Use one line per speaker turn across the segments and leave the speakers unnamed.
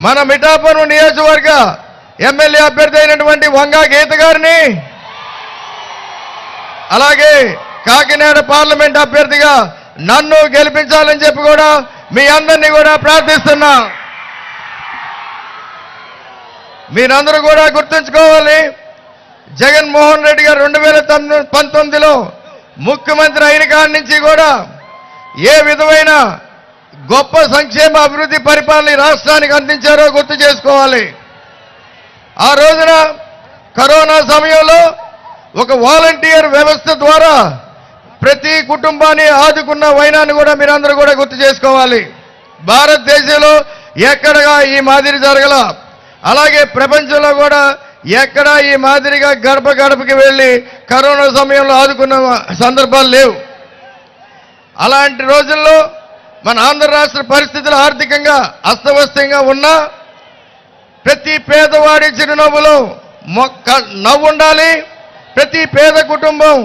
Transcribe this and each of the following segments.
మన మిఠాపురం నియోజకవర్గ ఎమ్మెల్యే అభ్యర్థి అయినటువంటి వంగా గీత గారిని, అలాగే కాకినాడ పార్లమెంట్ అభ్యర్థిగా నన్ను గెలిపించాలని చెప్పి కూడా మీ అందరినీ కూడా ప్రార్థిస్తున్నా. మీరందరూ కూడా గుర్తుంచుకోవాలి, జగన్మోహన్ రెడ్డి గారు 2019లో ముఖ్యమంత్రి అయిన కాడి నుంచి కూడా ఏ విధమైన గొప్ప సంక్షేమ అభివృద్ధి పరిపాలన రాష్ట్రానికి అందించారో గుర్తు చేసుకోవాలి. ఆ రోజున కరోనా సమయంలో ఒక వాలంటీర్ వ్యవస్థ ద్వారా ప్రతి కుటుంబాన్ని ఆదుకున్న వైనాన్ని కూడా మీరందరూ కూడా గుర్తు చేసుకోవాలి. భారతదేశంలో ఎక్కడగా ఈ మాదిరి జరగల, అలాగే ప్రపంచంలో కూడా ఎక్కడా ఈ మాదిరిగా గడప గడపకి వెళ్ళి కరోనా సమయంలో ఆదుకున్న సందర్భాలు లేవు. అలాంటి రోజుల్లో మన ఆంధ్ర రాష్ట్ర పరిస్థితులు ఆర్థికంగా అస్తవ్యస్తంగా ఉన్నా ప్రతి పేదవాడి చిరునవ్వులో నవ్వు ఉండాలి, ప్రతి పేద కుటుంబం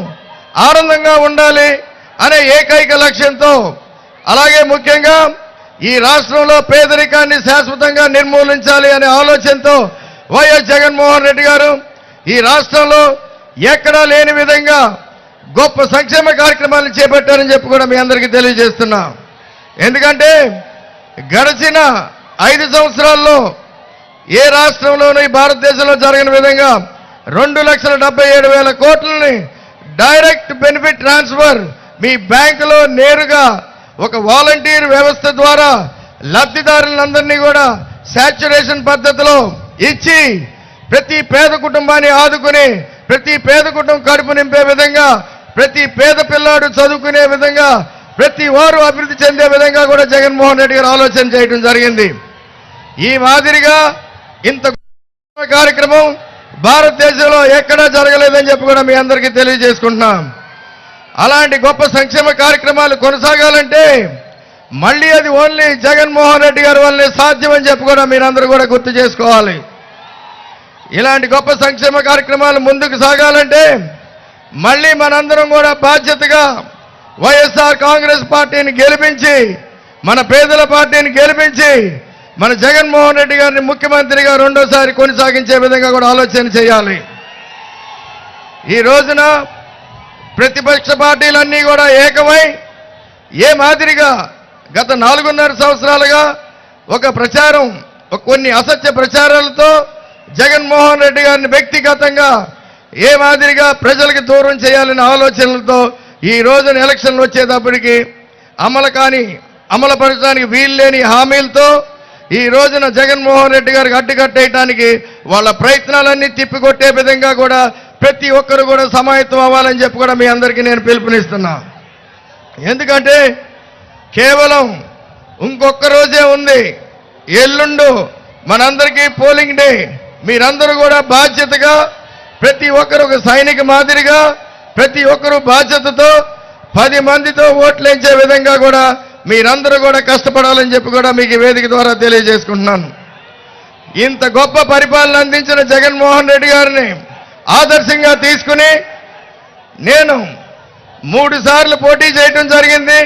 ఆనందంగా ఉండాలి అనే ఏకైక లక్ష్యంతో, అలాగే ముఖ్యంగా ఈ రాష్ట్రంలో పేదరికాన్ని శాశ్వతంగా నిర్మూలించాలి అనే ఆలోచనతో వైఎస్ జగన్మోహన్ రెడ్డి గారు ఈ రాష్ట్రంలో ఎక్కడా లేని విధంగా గొప్ప సంక్షేమ కార్యక్రమాలను చేపట్టారని చెప్పి కూడా మీ అందరికీ తెలియజేస్తున్నా. ఎందుకంటే గడిచిన 5 సంవత్సరాల్లో ఏ రాష్ట్రంలోనూ ఈ భారతదేశంలో జరిగిన విధంగా 2,77,000 కోట్లని డైరెక్ట్ బెనిఫిట్ ట్రాన్స్ఫర్ మీ బ్యాంకులో నేరుగా ఒక వాలంటీర్ వ్యవస్థ ద్వారా లబ్ధిదారులందరినీ కూడా శాచ్యురేషన్ పద్ధతిలో ఇచ్చి ప్రతి పేద కుటుంబాన్ని ఆదుకుని ప్రతి పేద కుటుంబం కడుపు నింపే విధంగా, ప్రతి పేద పిల్లాడు చదువుకునే విధంగా, ప్రతి వారు అభివృద్ధి చెందే విధంగా కూడా జగన్మోహన్ రెడ్డి గారు ఆలోచన చేయడం జరిగింది. ఈ మాదిరిగా ఇంత కార్యక్రమం భారతదేశంలో ఎక్కడా జరగలేదని చెప్పి కూడా మీ అందరికీ తెలియజేసుకుంటున్నాం. అలాంటి గొప్ప సంక్షేమ కార్యక్రమాలు కొనసాగాలంటే మళ్ళీ అది ఓన్లీ జగన్మోహన్ రెడ్డి గారి వల్లే సాధ్యమని చెప్పి కూడా మీరందరూ కూడా గుర్తు చేసుకోవాలి. ఇలాంటి గొప్ప సంక్షేమ కార్యక్రమాలు ముందుకు సాగాలంటే మళ్ళీ మనందరం కూడా బాధ్యతగా వైఎస్ఆర్ కాంగ్రెస్ పార్టీని గెలిపించి, మన పేదల పార్టీని గెలిపించి, మన జగన్మోహన్ రెడ్డి గారిని ముఖ్యమంత్రిగా రెండోసారి కొనసాగించే విధంగా కూడా ఆలోచన చేయాలి. ఈ రోజున ప్రతిపక్ష పార్టీలన్నీ కూడా ఏకమై ఏ మాదిరిగా గత 4.5 సంవత్సరాలుగా ఒక ప్రచారం, కొన్ని అసత్య ప్రచారాలతో జగన్మోహన్ రెడ్డి గారిని వ్యక్తిగతంగా ఏ మాదిరిగా ప్రజలకు దూరం చేయాలనే ఆలోచనలతో ఈ రోజున ఎలక్షన్లు వచ్చేటప్పటికి అమలుపరచడానికి వీల్లేని హామీలతో ఈ రోజున జగన్మోహన్ రెడ్డి గారికి అడ్డుకట్టేయడానికి వాళ్ళ ప్రయత్నాలన్నీ తిప్పికొట్టే విధంగా కూడా ప్రతి ఒక్కరు కూడా సమాయత్తం అవ్వాలని చెప్పి కూడా మీ అందరికీ నేను పిలుపునిస్తున్నా. ఎందుకంటే కేవలం ఇంకొక రోజే ఉంది, ఎల్లుండు మనందరికీ పోలింగ్ డే. మీరందరూ కూడా బాధ్యతగా ప్రతి ఒక్కరు ఒక సైనిక మాదిరిగా ప్రతి ఒక్కరూ బాధ్యతతో 10 మందితో ఓట్లేంచే విధంగా కూడా మీరందరూ కూడా కష్టపడాలని చెప్పి కూడా మీకు వేదిక ద్వారా తెలియజేసుకుంటున్నాను. ఇంత గొప్ప పరిపాలన అందించిన జగన్మోహన్ రెడ్డి గారిని ఆదర్శంగా తీసుకుని నేను 3 సార్లు పోటీ చేయడం జరిగింది.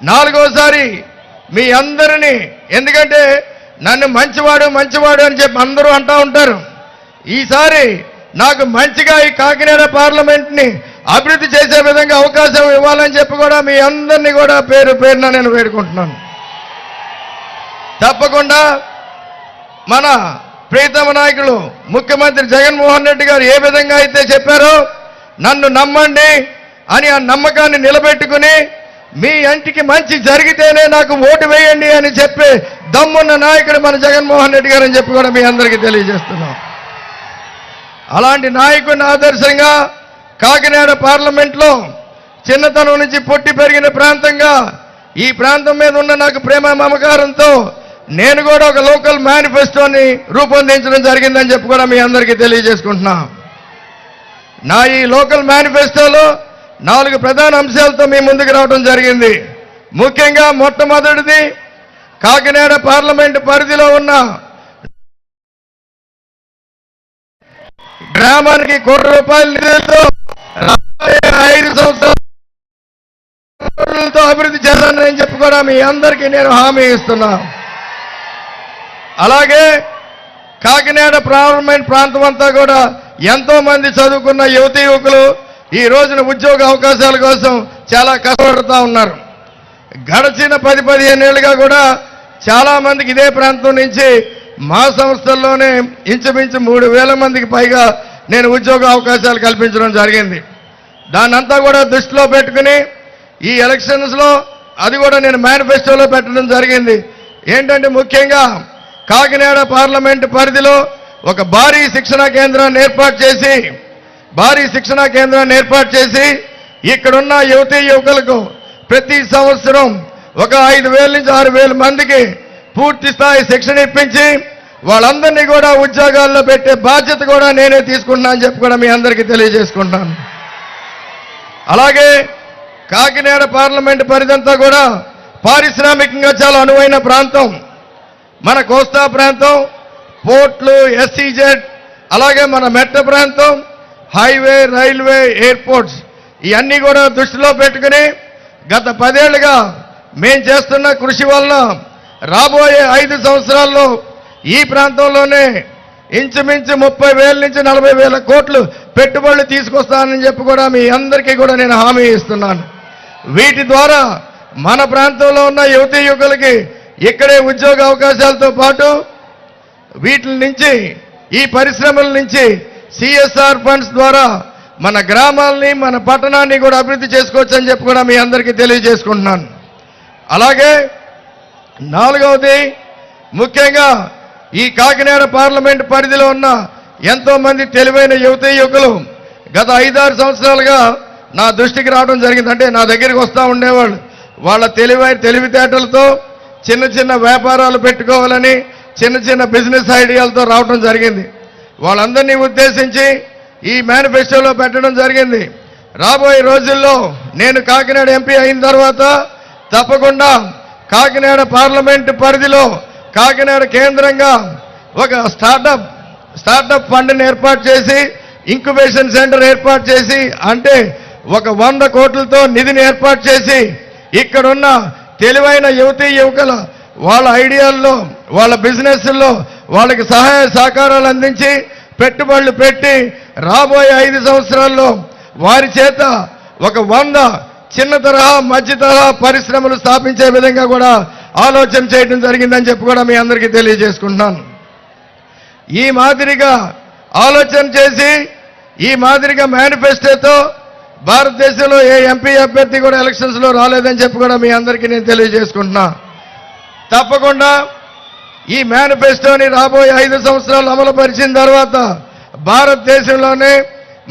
4వసారి మీ అందరినీ, ఎందుకంటే నన్ను మంచివాడు అని చెప్పి అందరూ అంటూ ఉంటారు. ఈసారి నాకు మంచిగా ఈ కాకినాడ పార్లమెంట్ని అభివృద్ధి చేసే విధంగా అవకాశం ఇవ్వాలని చెప్పి కూడా మీ అందరినీ కూడా పేరున నేను వేడుకుంటున్నాను. తప్పకుండా మన ప్రియతమ నాయకులు ముఖ్యమంత్రి జగన్మోహన్ రెడ్డి గారు ఏ విధంగా అయితే చెప్పారో నన్ను నమ్మండి అని ఆ నమ్మకాన్ని నిలబెట్టుకుని మీ ఇంటికి మంచి జరిగితేనే నాకు ఓటు వేయండి అని చెప్పే దమ్మున్న నాయకుడు మన జగన్మోహన్ రెడ్డి గారు అని చెప్పి కూడా మీ అందరికీ తెలియజేస్తున్నాం. అలాంటి నాయకుడిని ఆదర్శంగా కాకినాడ పార్లమెంట్లో చిన్నతనం నుంచి పుట్టి పెరిగిన ప్రాంతంగా ఈ ప్రాంతం మీద ఉన్న నాకు ప్రేమ మమకారంతో నేను కూడా ఒక లోకల్ మేనిఫెస్టోని రూపొందించడం జరిగిందని చెప్పి కూడా మీ అందరికీ తెలియజేసుకుంటున్నా. నా ఈ లోకల్ మేనిఫెస్టోలో 4 ప్రధాన అంశాలతో మీ ముందుకు రావడం జరిగింది. ముఖ్యంగా మొట్టమొదటిది కాకినాడ పార్లమెంటు పరిధిలో ఉన్న గ్రామానికి ₹1 కోటి నిధులతో 5 సంవత్సరాలతో అభివృద్ధి చేశానని చెప్పి కూడా మీ అందరికీ నేను హామీ ఇస్తున్నా. అలాగే కాకినాడ పార్లమెంట్ ప్రాంతం అంతా కూడా ఎంతో మంది చదువుకున్న యువతీ యువకులు ఈ రోజున ఉద్యోగ అవకాశాల కోసం చాలా కష్టపడుతూ ఉన్నారు. గడిచిన 10-15 ఏళ్ళుగా కూడా చాలా మందికి ఇదే ప్రాంతం నుంచి మా సంస్థల్లోనే ఇంచుమించు 3,000 మందికి పైగా నేను ఉద్యోగ అవకాశాలు కల్పించడం జరిగింది. దాన్నంతా కూడా దృష్టిలో పెట్టుకుని ఈ ఎలక్షన్స్లో అది కూడా నేను మేనిఫెస్టోలో పెట్టడం జరిగింది. ఏంటంటే ముఖ్యంగా కాకినాడ పార్లమెంటు పరిధిలో ఒక భారీ శిక్షణా కేంద్రాన్ని ఏర్పాటు చేసి ఇక్కడున్న యువతీ యువకులకు ప్రతి సంవత్సరం ఒక 5,000 నుంచి 6,000 మందికి పూర్తి స్థాయి శిక్షణ ఇప్పించి వాళ్ళందరినీ కూడా ఉద్యోగాల్లో పెట్టే బాధ్యత కూడా నేనే తీసుకుంటున్నా అని చెప్పి కూడా మీ అందరికీ తెలియజేసుకుంటాను. అలాగే కాకినాడ పార్లమెంటు పరిధంతా కూడా పారిశ్రామికంగా చాలా అనువైన ప్రాంతం. మన కోస్తా ప్రాంతం, పోర్ట్లు, ఎస్సీజెడ్, అలాగే మన మెట్ట ప్రాంతం, హైవే, రైల్వే, ఎయిర్పోర్ట్స్ ఇవన్నీ కూడా దృష్టిలో పెట్టుకుని గత 10 ఏళ్లుగా మేము చేస్తున్న కృషి వలన రాబోయే 5 సంవత్సరాల్లో ఈ ప్రాంతంలోనే ఇంచుమించు 30,000 నుంచి 40,000 కోట్లు పెట్టుబడులు తీసుకొస్తానని చెప్పి కూడా మీ అందరికీ కూడా నేను హామీ ఇస్తున్నాను. వీటి ద్వారా మన ప్రాంతంలో ఉన్న యువతీ యువకులకి ఇక్కడే ఉద్యోగ అవకాశాలతో పాటు వీటి నుంచి ఈ పరిశ్రమల నుంచి సిఎస్ఆర్ ఫండ్స్ ద్వారా మన గ్రామాల్ని మన పట్టణాన్ని కూడా అభివృద్ధి చేసుకోవచ్చని చెప్పి కూడా మీ అందరికీ తెలియజేసుకుంటున్నాను. అలాగే 4వది ముఖ్యంగా ఈ కాకినాడ పార్లమెంట్ పరిధిలో ఉన్న ఎంతో మంది తెలివైన యువతీ యువకులు గత 5-6 సంవత్సరాలుగా నా దృష్టికి రావడం జరిగింది. అంటే నా దగ్గరికి వస్తూ ఉండేవాళ్ళు. వాళ్ళ తెలివితేటలతో చిన్న చిన్న వ్యాపారాలు పెట్టుకోవాలని చిన్న బిజినెస్ ఐడియాలతో రావడం జరిగింది. వాళ్ళందరినీ ఉద్దేశించి ఈ మేనిఫెస్టోలో పెట్టడం జరిగింది. రాబోయే రోజుల్లో నేను కాకినాడ ఎంపీ అయిన తర్వాత తప్పకుండా కాకినాడ పార్లమెంటు పరిధిలో కాకినాడ కేంద్రంగా ఒక స్టార్టప్ ఫండ్ని ఏర్పాటు చేసి ఇంక్యుబేషన్ సెంటర్ ఏర్పాటు చేసి అంటే ఒక 100 కోట్లతో నిధిని ఏర్పాటు చేసి ఇక్కడున్న తెలివైన యువతీ యువకుల వాళ్ళ ఐడియాల్లో వాళ్ళ బిజినెస్ల్లో వాళ్ళకి సహాయ సహకారాలు అందించి పెట్టుబడులు పెట్టి రాబోయే 5 సంవత్సరాల్లో వారి చేత ఒక 100 చిన్న తరహా మధ్య తరహా పరిశ్రమలు స్థాపించే విధంగా కూడా ఆలోచన చేయడం జరిగిందని చెప్పి కూడా మీ అందరికీ తెలియజేసుకుంటున్నాను. ఈ మాదిరిగా ఆలోచన చేసి ఈ మాదిరిగా మేనిఫెస్టోతో భారతదేశంలో ఏ ఎంపీ అభ్యర్థి కూడా ఎలక్షన్స్లో రాలేదని చెప్పి కూడా మీ అందరికీ నేను తెలియజేసుకుంటున్నా. తప్పకుండా ఈ మేనిఫెస్టోని రాబోయే 5 సంవత్సరాలు అమలు పరిచిన తర్వాత భారతదేశంలోనే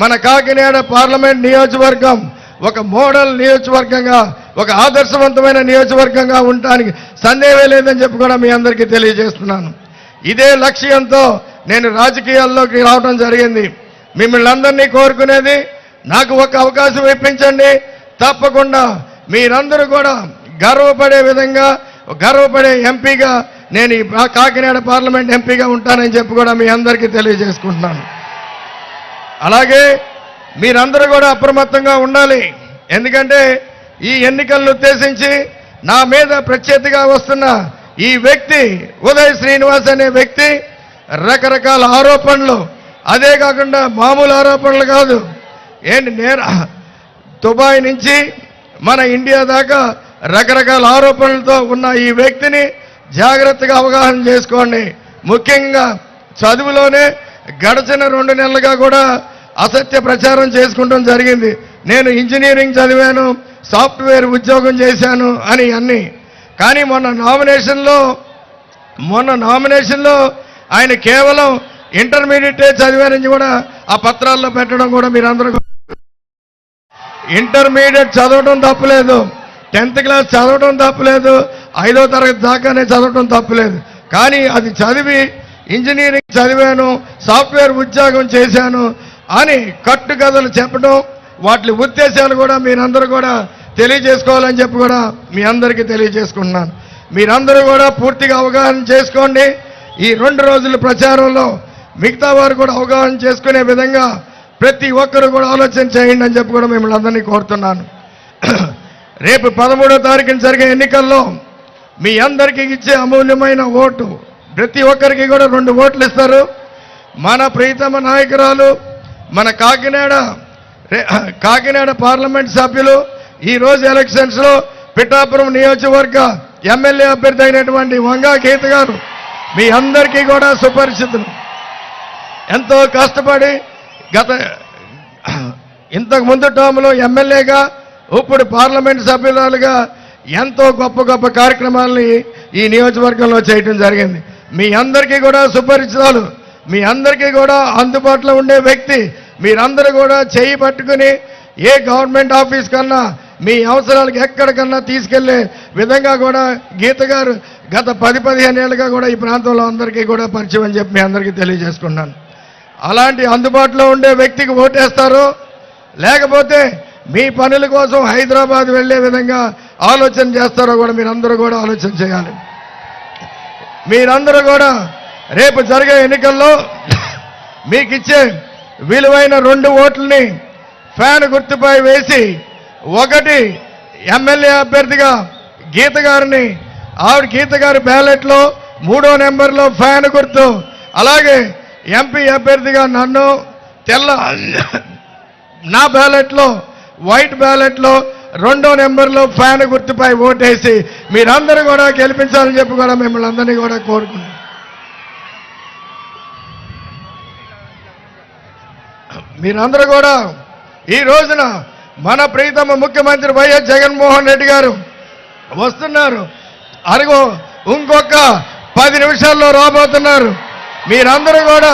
మన కాకినాడ పార్లమెంట్ నియోజకవర్గం ఒక మోడల్ నియోజకవర్గంగా ఒక ఆదర్శవంతమైన నియోజకవర్గంగా ఉండడానికి సందేహమే లేదని చెప్పి కూడా మీ అందరికీ తెలియజేస్తున్నాను. ఇదే లక్ష్యంతో నేను రాజకీయాల్లోకి రావడం జరిగింది. మిమ్మల్ని అందరినీ కోరుకునేది నాకు ఒక అవకాశం ఇప్పించండి. తప్పకుండా మీరందరూ కూడా గర్వపడే ఎంపీగా నేను ఈ కాకినాడ పార్లమెంట్ ఎంపీగా ఉంటానని చెప్పి కూడా మీ అందరికీ తెలియజేసుకుంటున్నాను. అలాగే మీరందరూ కూడా అప్రమత్తంగా ఉండాలి. ఎందుకంటే ఈ ఎన్నికలను ఉద్దేశించి నా మీద ప్రత్యర్థిగా వస్తున్న ఈ వ్యక్తి ఉదయ్ శ్రీనివాస్ అనే వ్యక్తి రకరకాల ఆరోపణలు, అదే కాకుండా మామూలు ఆరోపణలు కాదు, దుబాయ్ నుంచి మన ఇండియా దాకా రకరకాల ఆరోపణలతో ఉన్న ఈ వ్యక్తిని జాగ్రత్తగా అవగాహన చేసుకోండి. ముఖ్యంగా చదువులోనే గడిచిన 2 నెలలుగా కూడా అసత్య ప్రచారం చేసుకుంటాం జరిగింది. నేను ఇంజనీరింగ్ చదివాను, సాఫ్ట్వేర్ ఉద్యోగం చేశాను అని అన్నీ. కానీ మొన్న నామినేషన్లో ఆయన కేవలం ఇంటర్మీడియట్ చదివారని కూడా ఆ పత్రాల్లో పెట్టడం కూడా మీరందరూ ఇంటర్మీడియట్ చదవడం తప్పులేదు, 10th క్లాస్ చదవడం తప్పులేదు, 5వ తరగతి దాకానే చదవడం తప్పులేదు. కానీ అది చదివి ఇంజనీరింగ్ చదివాను, సాఫ్ట్వేర్ ఉద్యోగం చేశాను అని కట్టుకథలు చెప్పడం, వాటి ఉద్దేశాలు కూడా మీరందరూ కూడా తెలియజేసుకోవాలని చెప్పి కూడా మీ అందరికీ తెలియజేసుకుంటున్నాను. మీరందరూ కూడా పూర్తిగా అవగాహన చేసుకోండి. ఈ 2 రోజుల ప్రచారంలో మిగతా వారు కూడా అవగాహన చేసుకునే విధంగా ప్రతి ఒక్కరు కూడా ఆలోచన చేయండి అని చెప్పి కూడా మిమ్మల్ని అందరినీ కోరుతున్నాను. రేపు 13వ తారీఖున జరిగే ఎన్నికల్లో మీ అందరికీ ఇచ్చే అమూల్యమైన ఓటు ప్రతి ఒక్కరికి కూడా 2 ఓట్లు ఇస్తారు. మన ప్రీతమ నాయకురాలు మన కాకినాడ పార్లమెంట్ సభ్యులు ఈరోజు ఎలక్షన్స్లో పిఠాపురం నియోజకవర్గ ఎమ్మెల్యే అభ్యర్థి అయినటువంటి వంగా గీత గారు మీ అందరికీ కూడా సుపరిచితులు. ఎంతో కష్టపడి ఇంతకు ముందు టర్మ్లో ఎమ్మెల్యేగా ఇప్పుడు పార్లమెంట్ సభ్యురాలుగా ఎంతో గొప్ప గొప్ప కార్యక్రమాలని ఈ నియోజకవర్గంలో చేయటం జరిగింది. మీ అందరికీ కూడా సుపరిచితాలు, మీ అందరికీ కూడా అందుబాటులో ఉండే వ్యక్తి. మీరందరూ కూడా చేయి పట్టుకుని ఏ గవర్నమెంట్ ఆఫీస్ కన్నా మీ అవసరాలకు ఎక్కడికన్నా తీసుకెళ్లే విధంగా కూడా గీత గారు గత 10-15 ఏళ్ళుగా కూడా ఈ ప్రాంతంలో అందరికీ కూడా పరిచయం అని చెప్పి మీ అందరికీ తెలియజేసుకున్నాను. అలాంటి అందుబాటులో ఉండే వ్యక్తికి ఓటేస్తారో లేకపోతే మీ పనుల కోసం హైదరాబాద్ వెళ్లే విధంగా ఆలోచన చేస్తారో కూడా మీరందరూ కూడా ఆలోచన చేయాలి. మీరందరూ కూడా రేపు జరిగే ఎన్నికల్లో మీకు ఇచ్చే విలువైన 2 ఓట్లని ఫ్యాన్ గుర్తుపై వేసి, 1 ఎమ్మెల్యే అభ్యర్థిగా గీత గారిని, ఆవిడ గీత గారి బ్యాలెట్లో 3వ నెంబర్లో ఫ్యాన్ గుర్తు, అలాగే ఎంపీ అభ్యర్థిగా నన్ను నా బ్యాలెట్లో వైట్ బ్యాలెట్లో 2వ నెంబర్లో ఫ్యాన్ గుర్తుపై ఓటేసి మీరందరూ కూడా గెలిపించాలని చెప్పి కూడా మిమ్మల్ని అందరినీ కూడా కోరుకున్నాను. మీరందరూ కూడా ఈ రోజున మన ప్రీతమ ముఖ్యమంత్రి వైఎస్ జగన్మోహన్ రెడ్డి గారు వస్తున్నారు. అరుగో ఇంకొక 10 నిమిషాల్లో రాబోతున్నారు. మీరందరూ కూడా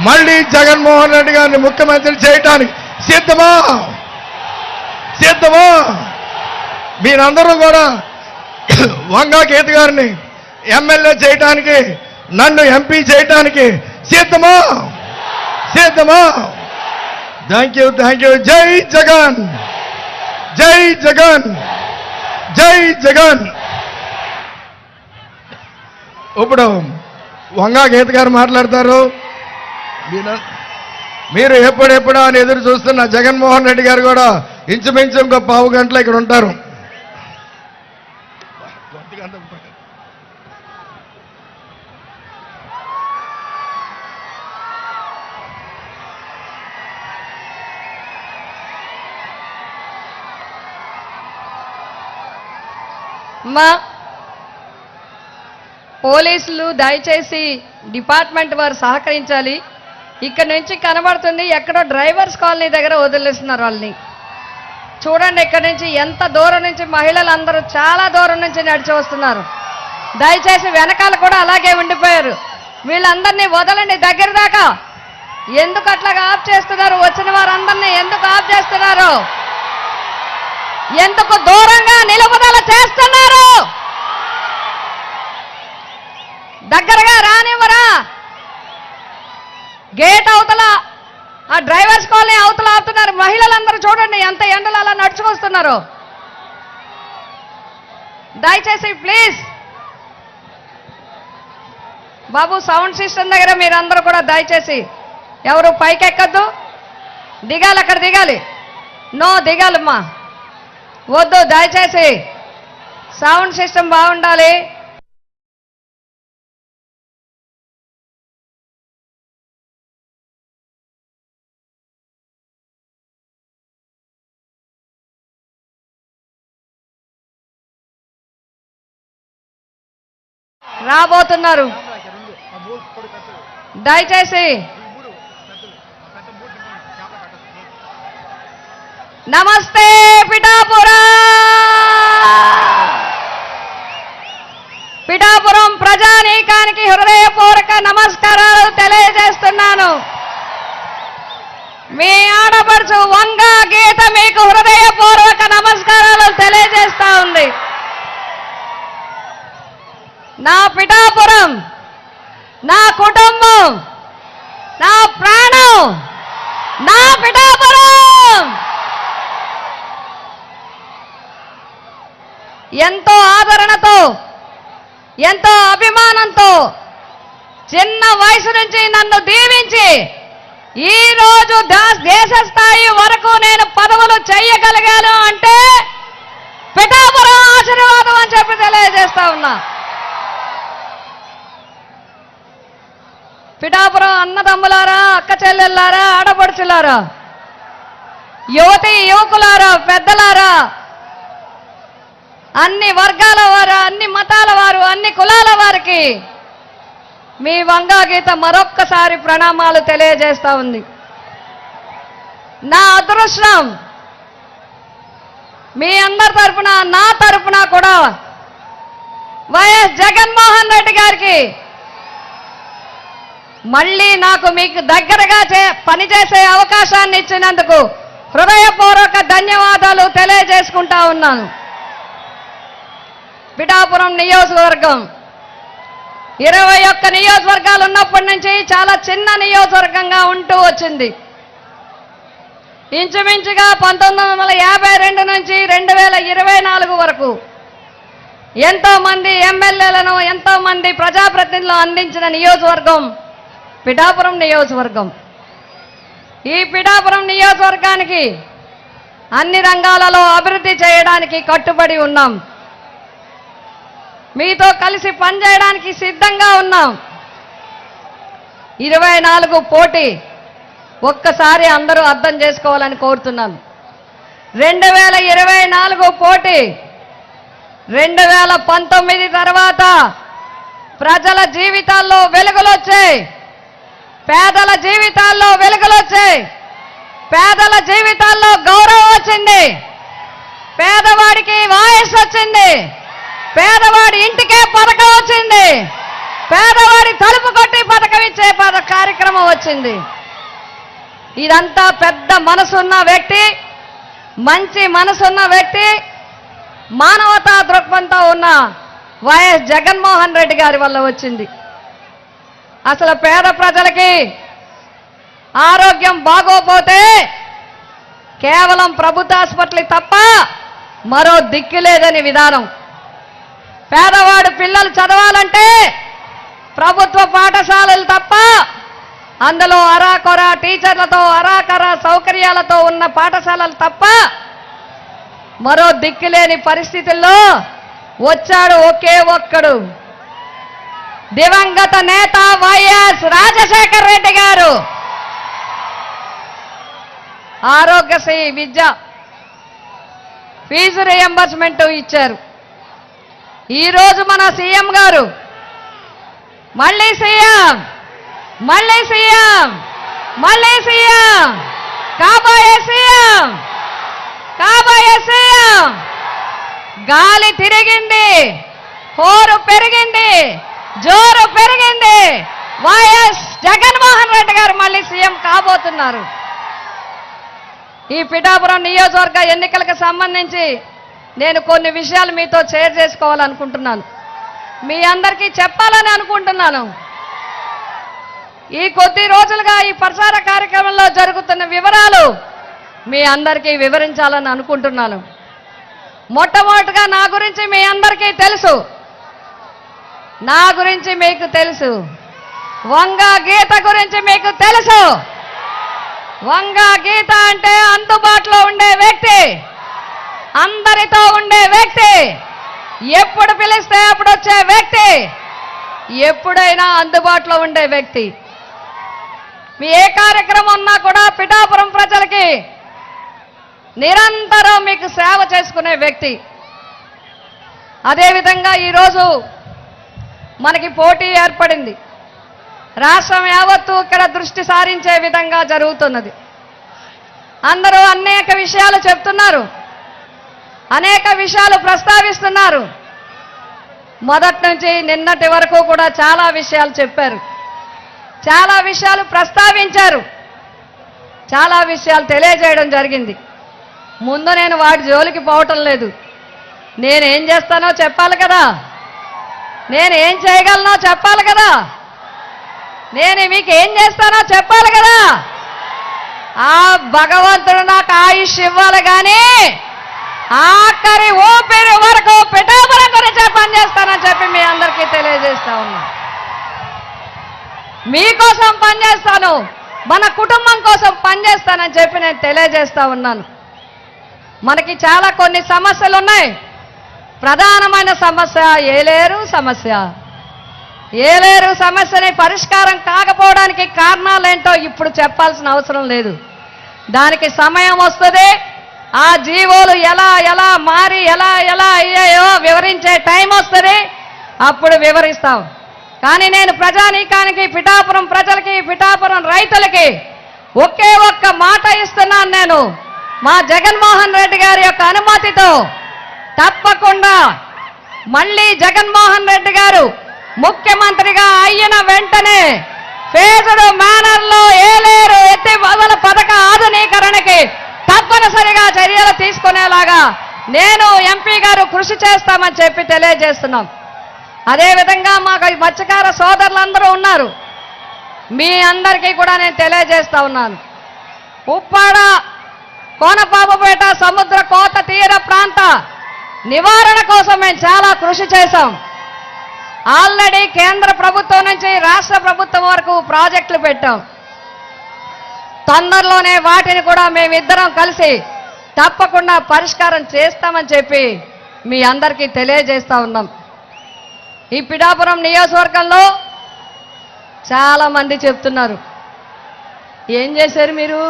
మళ్ళీ జగన్మోహన్ రెడ్డి గారిని ముఖ్యమంత్రి చేయడానికి సిద్ధమా? మీరందరూ కూడా వంగా గీత గారిని ఎమ్మెల్యే చేయటానికి, నన్ను ఎంపీ చేయటానికి సిద్ధమా? Thank you. జై జగన్, జై జగన్, జై జగన్. ఇప్పుడు వంగా గీత గారు మాట్లాడతారు. మీరు ఎప్పుడెప్పుడు అని ఎదురు చూస్తున్న జగన్మోహన్ రెడ్డి గారు కూడా ఇంచుమించు ఇంకో 15 గంటలు ఇక్కడ ఉంటారు.
పోలీసులు దయచేసి డిపార్ట్మెంట్ వారు సహకరించాలి. ఇక్కడ నుంచి కనబడుతుంది ఎక్కడో డ్రైవర్స్ కాలనీ దగ్గర వదిలేస్తున్నారు వాళ్ళని. చూడండి ఇక్కడ నుంచి ఎంత దూరం నుంచి మహిళలందరూ చాలా దూరం నుంచి నడిచి వస్తున్నారు. దయచేసి వెనకాల కూడా అలాగే ఉండిపోయారు. వీళ్ళందరినీ వదలండి దగ్గర దాకా. ఎందుకు అట్లాగా ఆఫ్ చేస్తున్నారు? వచ్చిన వారందరినీ ఎందుకు ఆఫ్ చేస్తున్నారు? ఎందుకు దూరంగా నిలుపుదల చేస్తున్నారు? దగ్గరగా రానివ్వరా? గేట్ అవతల ఆ డ్రైవర్స్ కాలనీ అవతల ఆపుతున్నారు. మహిళలందరూ చూడండి ఎంత ఎండలు అలా నడుచుకొస్తున్నారు. దయచేసి ప్లీజ్ బాబు సౌండ్ సిస్టమ్ దగ్గర మీరందరూ కూడా దయచేసి ఎవరు పైకి ఎక్కద్దు. దిగాలి, అక్కడ దిగాలి. నో దిగాలమ్మా, వద్దు. దయచేసి సౌండ్ సిస్టమ్ బాగుండాలి. రాబోతున్నారు. దయచేసి నమస్తే పిఠాపురం ప్రజానీకానికి హృదయపూర్వక నమస్కారాలు తెలియజేస్తున్నాను. మీ ఆడపడుచు వంగా గీత మీకు హృదయపూర్వక నమస్కారాలు తెలియజేస్తా ఉంది. నా పిఠాపురం, నా కుటుంబం, నా ప్రాణం, నా పిఠాపురం. ఎంతో ఆదరణతో, ఎంతో అభిమానంతో చిన్న వయసు నుంచి నన్ను దీవించి ఈరోజు దేశ స్థాయి వరకు నేను పదవులు చేయగలిగాను అంటే పిఠాపురం ఆశీర్వాదం అని చెప్పి తెలియజేస్తా ఉన్నా. పిఠాపురం అన్నదమ్ములారా, అక్క చెల్లెళ్ళారా, ఆడపడుచులారా, యువతి యువకులారా, పెద్దలారా, అన్ని వర్గాల వారు, అన్ని మతాల వారు, అన్ని కులాల వారికి మీ వంగా గీత మరొక్కసారి ప్రణామాలు తెలియజేస్తా ఉంది. నా అదృష్టం మీ అందరి తరఫున, నా తరఫున కూడా వైఎస్ జగన్మోహన్ రెడ్డి గారికి మళ్ళీ నాకు మీకు దగ్గరగా పనిచేసే అవకాశాన్ని ఇచ్చినందుకు హృదయపూర్వక ధన్యవాదాలు తెలియజేసుకుంటా ఉన్నాను. పిఠాపురం నియోజకవర్గం 21 నియోజకవర్గాలు ఉన్నప్పటి నుంచి చాలా చిన్న నియోజకవర్గంగా ఉంటూ వచ్చింది. ఇంచుమించుగా 1952 నుంచి 2024 వరకు ఎంతో మంది ఎమ్మెల్యేలను, ఎంతో మంది ప్రజాప్రతినిధులను అందించిన నియోజకవర్గం పిఠాపురం నియోజకవర్గం. ఈ పిఠాపురం నియోజకవర్గానికి అన్ని రంగాలలో అభివృద్ధి చేయడానికి కట్టుబడి ఉన్నాం. మీతో కలిసి పనిచేయడానికి సిద్ధంగా ఉన్నాం. 24 పోటీ ఒక్కసారి అందరూ అర్థం చేసుకోవాలని కోరుతున్నాను. 2024 పోటీ 2019 తర్వాత ప్రజల జీవితాల్లో వెలుగులొచ్చాయి, పేదల జీవితాల్లో వెలుగులొచ్చాయి, పేదల జీవితాల్లో గౌరవం వచ్చింది, పేదవాడికి వాయిస్ వచ్చింది, పేదవాడి ఇంటికే పథకం వచ్చింది, పేదవాడి తలుపు కొట్టి పథకం ఇచ్చే కార్యక్రమం వచ్చింది. ఇదంతా పెద్ద మనసున్న వ్యక్తి, మంచి మనసున్న వ్యక్తి, మానవతా దృక్పథంతో ఉన్న వైఎస్ జగన్మోహన్ రెడ్డి గారి వల్ల వచ్చింది. అసలు పేద ప్రజలకి ఆరోగ్యం బాగోపోతే కేవలం ప్రభుత్వ ఆసుపత్రులు తప్ప మరో దిక్కు లేదని విధానం. పేదవాడు పిల్లలు చదవాలంటే ప్రభుత్వ పాఠశాలలు తప్ప, అందులో అరాకొర టీచర్లతో, అరాకొర సౌకర్యాలతో ఉన్న పాఠశాలలు తప్ప మరో దిక్కులేని పరిస్థితుల్లో వచ్చాడు ఒకే ఒక్కడు, దివంగత నేత వైఎస్ రాజశేఖర్ రెడ్డి గారు. ఆరోగ్యశ్రీ విద్య ఫీజు రియంబర్స్మెంట్ ఇచ్చారు. ఈరోజు మన సీఎం గారు మళ్ళీ సీఎం, మళ్ళీ సీఎం, మళ్ళీ సీఎం, కాబోయే సీఎం, కాబోయే సీఎం. గాలి తిరిగింది, హోరు పెరిగింది, జోరు పెరిగింది. వైఎస్ జగన్మోహన్ రెడ్డి గారు మళ్ళీ సీఎం కాబోతున్నారు. ఈ పిఠాపురం నియోజకవర్గ ఎన్నికలకు సంబంధించి నేను కొన్ని విషయాలు మీతో షేర్ చేసుకోవాలనుకుంటున్నాను, మీ అందరికీ చెప్పాలని అనుకుంటున్నాను. ఈ కొద్ది రోజులుగా ఈ ప్రచార కార్యక్రమంలో జరుగుతున్న వివరాలు మీ అందరికీ వివరించాలని అనుకుంటున్నాను. మొట్టమొదటిగా నా గురించి మీ అందరికీ తెలుసు, నా గురించి మీకు తెలుసు, వంగా గీత గురించి మీకు తెలుసు. వంగా గీత అంటే అందుబాటులో ఉండే వ్యక్తి, అందరితో ఉండే వ్యక్తి, ఎప్పుడు పిలిస్తే అప్పుడు వచ్చే వ్యక్తి, ఎప్పుడైనా అందుబాటులో ఉండే వ్యక్తి. మీ ఏ కార్యక్రమం ఉన్నా కూడా పిఠాపురం ప్రజలకి నిరంతరం మీకు సేవ చేసుకునే వ్యక్తి. అదేవిధంగా ఈరోజు మనకి పోటీ ఏర్పడింది. రాష్ట్రం యావత్తు ఇక్కడ దృష్టి సారించే విధంగా జరుగుతున్నది. అందరూ అనేక విషయాలు చెప్తున్నారు, అనేక విషయాలు ప్రస్తావిస్తున్నారు. మొదటి నుంచి నిన్నటి వరకు కూడా చాలా విషయాలు చెప్పారు, చాలా విషయాలు ప్రస్తావించారు, చాలా విషయాలు తెలియజేయడం జరిగింది. ముందు నేను వాటి జోలికి పోవటం లేదు. నేనేం చేస్తానో చెప్పాలి కదా, నేను ఏం చేయగలనో చెప్పాలి కదా, నేను మీకు ఏం చేస్తానో చెప్పాలి కదా. ఆ భగవంతుడు నాకు ఆయుష్ ఇవ్వాలి కానీ ఆఖరి ఊపిరి వరకు పిఠాపురం గురించే పనిచేస్తానని చెప్పి మీ అందరికీ తెలియజేస్తా ఉన్నా. మీకోసం పనిచేస్తాను, మన కుటుంబం కోసం పనిచేస్తానని చెప్పి నేను తెలియజేస్తా ఉన్నాను. మనకి చాలా కొన్ని సమస్యలు ఉన్నాయి. ప్రధానమైన సమస్య ఏలేరు సమస్య. ఏలేరు సమస్యని పరిష్కారం కాకపోవడానికి కారణాలేంటో ఇప్పుడు చెప్పాల్సిన అవసరం లేదు. దానికి సమయం వస్తుంది. ఆ జీవోలు ఎలా ఎలా మారి ఎలా ఎలా అయ్యాయో వివరించే టైం వస్తుంది. అప్పుడు వివరిస్తాం. కానీ నేను ప్రజానీకానికి, పిఠాపురం ప్రజలకి, పిఠాపురం రైతులకి ఒకే ఒక్క మాట ఇస్తున్నాను. నేను మా జగన్మోహన్ రెడ్డి గారి యొక్క అనుమతితో తప్పకుండా మళ్ళీ జగన్మోహన్ రెడ్డి గారు ముఖ్యమంత్రిగా అయిన వెంటనే ఫేజ్డ్ మేనర్లో ఏలేరు ఎత్తిపోతల పథక ఆధునీకరణకి తప్పనిసరిగా చర్యలు తీసుకునేలాగా నేను ఎంపీ గారు కృషి చేస్తామని చెప్పి తెలియజేస్తున్నాం. అదేవిధంగా మాకు మత్స్యకార సోదరులందరూ ఉన్నారు. మీ అందరికీ కూడా నేను తెలియజేస్తా ఉన్నాను. ఉప్పాడ, కోనపాపపేట సముద్ర కోత తీర ప్రాంత నివారణ కోసం మేము చాలా కృషి చేశాం. ఆల్రెడీ కేంద్ర ప్రభుత్వం నుంచి రాష్ట్ర ప్రభుత్వం వరకు ప్రాజెక్టులు పెట్టాం. తొందరలోనే వాటిని కూడా మేమిద్దరం కలిసి తప్పకుండా పరిష్కారం చేస్తామని చెప్పి మీ అందరికీ తెలియజేస్తా ఉన్నాం. ఈ పిఠాపురం నియోజకవర్గంలో చాలా మంది చెప్తున్నారు, ఏం చేశారు మీరు,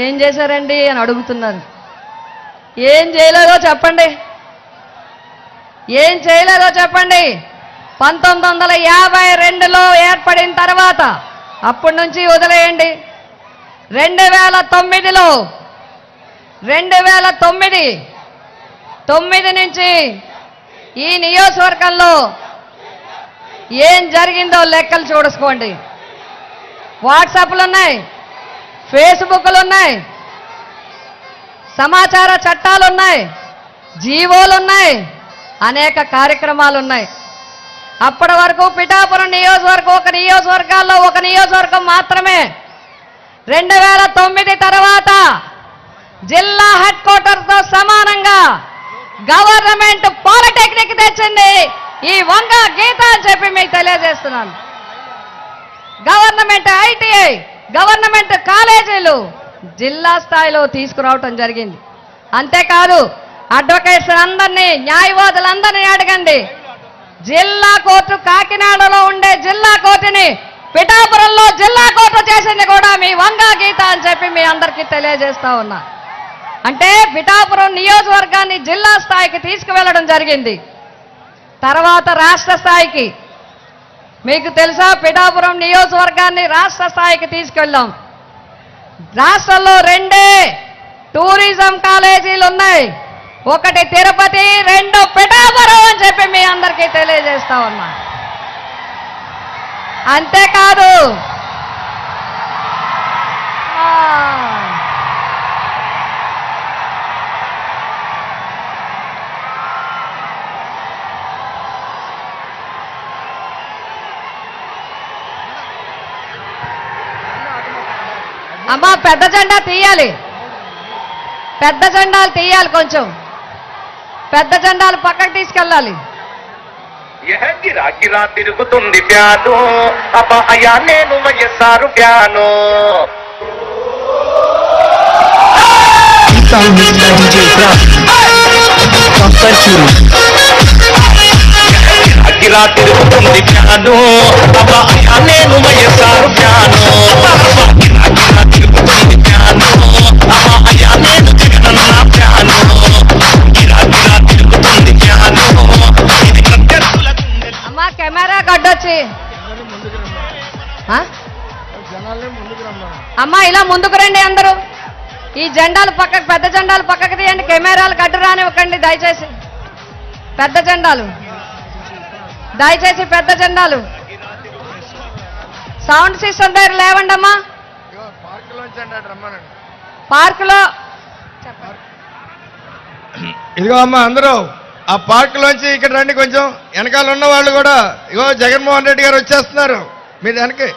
ఏం చేశారండి అని అడుగుతున్నారు. ఏం చేయలేదో చెప్పండి, ఏం చేయలేదో చెప్పండి. 1952లో ఏర్పడిన తర్వాత అప్పటి నుంచి వదిలేయండి. 2009 నుంచి ఈ నియోజకవర్గంలో ఏం జరిగిందో లెక్కలు చూసుకోండి. వాట్సాప్లు ఉన్నాయి, ఫేస్బుక్లు ఉన్నాయి, సమాచార చట్టాలు ఉన్నాయి, జీవోలు ఉన్నాయి, అనేక కార్యక్రమాలు ఉన్నాయి. అప్పటి వరకు పిఠాపురం నియోజకవర్గం ఒక నియోజకవర్గం మాత్రమే. 2009 తర్వాత జిల్లా హెడ్ క్వార్టర్తో సమానంగా గవర్నమెంట్ పాలిటెక్నిక్ తెచ్చింది ఈ వంగ గీత అని చెప్పి మీకు తెలియజేస్తున్నాను. గవర్నమెంట్ ఐటీఐ, గవర్నమెంట్ కాలేజీలు జిల్లా స్థాయిలో తీసుకురావటం జరిగింది. అంతేకాదు అడ్వకేట్స్ అందరినీ, న్యాయవాదులందరినీ అడగండి. జిల్లా కోర్టు కాకినాడలో ఉండే జిల్లా కోర్టుని పిఠాపురంలో జిల్లా కోర్టు చేసింది కూడా మీ వంగా గీత అని చెప్పి మీ అందరికీ తెలియజేస్తా ఉన్నా. అంటే పిఠాపురం నియోజకవర్గాన్ని జిల్లా స్థాయికి తీసుకువెళ్ళడం జరిగింది. తర్వాత రాష్ట్ర స్థాయికి, మీకు తెలుసా, పిఠాపురం నియోజకవర్గాన్ని రాష్ట్ర స్థాయికి తీసుకెళ్ళాం. రాష్ట్రంలో 2 టూరిజం కాలేజీలు ఉన్నాయి. ఒకటి తిరుపతి, 2 పిఠాపురం అని చెప్పి మీ అందరికీ తెలియజేస్తా ఉన్నా. అంతేకాదు అమ్మా పెద్ద జెండా తీయాలి, పెద్ద జెండాలు తీయాలి, కొంచెం పెద్ద జెండాలు పక్కకు తీసుకెళ్ళాలి.
గిరా గిరా తిరుగుతుంది ఫ్యాను, అబ్బా అయ్యా నేను వైఎస్ఆర్ ఫ్యాను. గిరా తిరుగుతుంది ఫ్యాను, అబ్బా అయ్యా నేను వైఎస్ఆర్ ఫ్యాను. గిరా తిరుగుతుంది ఫ్యాను, అబ్బా అయ్యా నేను జగనన్న ఫ్యాను. గిరా గిరా తిరుగుతుంది ఫ్యాను.
అమ్మా కెమెరా గడ్డొచ్చి అమ్మా ఇలా ముందుకు రండి అందరూ. ఈ జెండాలు పక్కకు, పెద్ద జెండాలు పక్కకు తీయండి. కెమెరాలు గడ్డు రానివ్వకండి దయచేసి. పెద్ద జెండాలు దయచేసి, పెద్ద జెండాలు. సౌండ్ సిస్టమ్ దగ్గర లేవండి అమ్మా. పార్కులో
ఇదిగో అమ్మా, అందరూ ఆ పార్కులోంచి ఇక్కడ రండి. కొంచెం వెనకాల ఉన్న వాళ్ళు కూడా, ఇగో జగన్మోహన్ రెడ్డి గారు వచ్చేస్తున్నారు మీరు వెనక్కి.